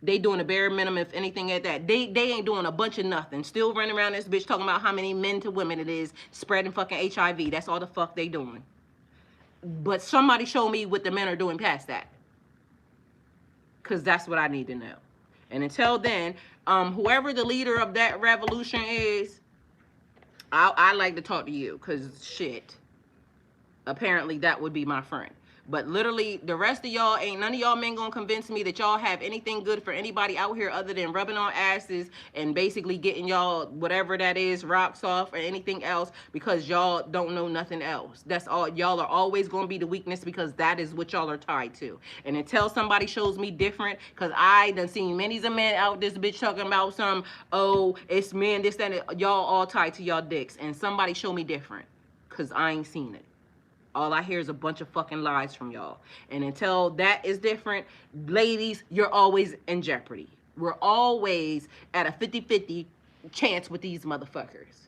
They doing a bare minimum, if anything at that. They ain't doing a bunch of nothing. Still running around this bitch talking about how many men to women it is, spreading fucking HIV. That's all the fuck they doing. But somebody show me what the men are doing past that. Because that's what I need to know. And until then, whoever the leader of that revolution is, I like to talk to you, because shit, apparently that would be my friend. But literally, the rest of y'all, ain't none of y'all men gonna convince me that y'all have anything good for anybody out here other than rubbing on asses and basically getting y'all, whatever that is, rocks off or anything else, because y'all don't know nothing else. That's all. Y'all are always gonna be the weakness, because that is what y'all are tied to. And until somebody shows me different, because I done seen many a men out this bitch talking about some, oh, it's men, this, that, and y'all all tied to y'all dicks. And somebody show me different, because I ain't seen it. All I hear is a bunch of fucking lies from y'all. And until that is different, ladies, you're always in jeopardy. We're always at a 50-50 chance with these motherfuckers.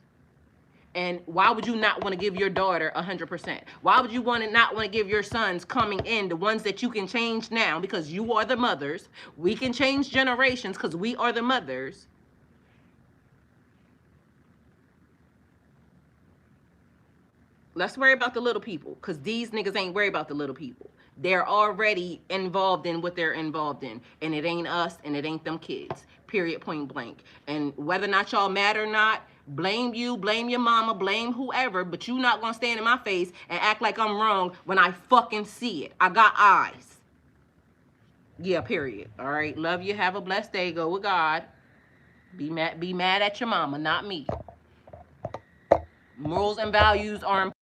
And why would you not want to give your daughter 100%? Why would you not want to give your sons coming in, the ones that you can change now, because you are the mothers. We can change generations because we are the mothers. Let's worry about the little people, because these niggas ain't worried about the little people. They're already involved in what they're involved in. And it ain't us and it ain't them kids. Period, point blank. And whether or not y'all mad or not, blame you, blame your mama, blame whoever, but you not gonna stand in my face and act like I'm wrong when I fucking see it. I got eyes. Yeah, period. All right. Love you. Have a blessed day. Go with God. Be mad at your mama, not me. Morals and values are important.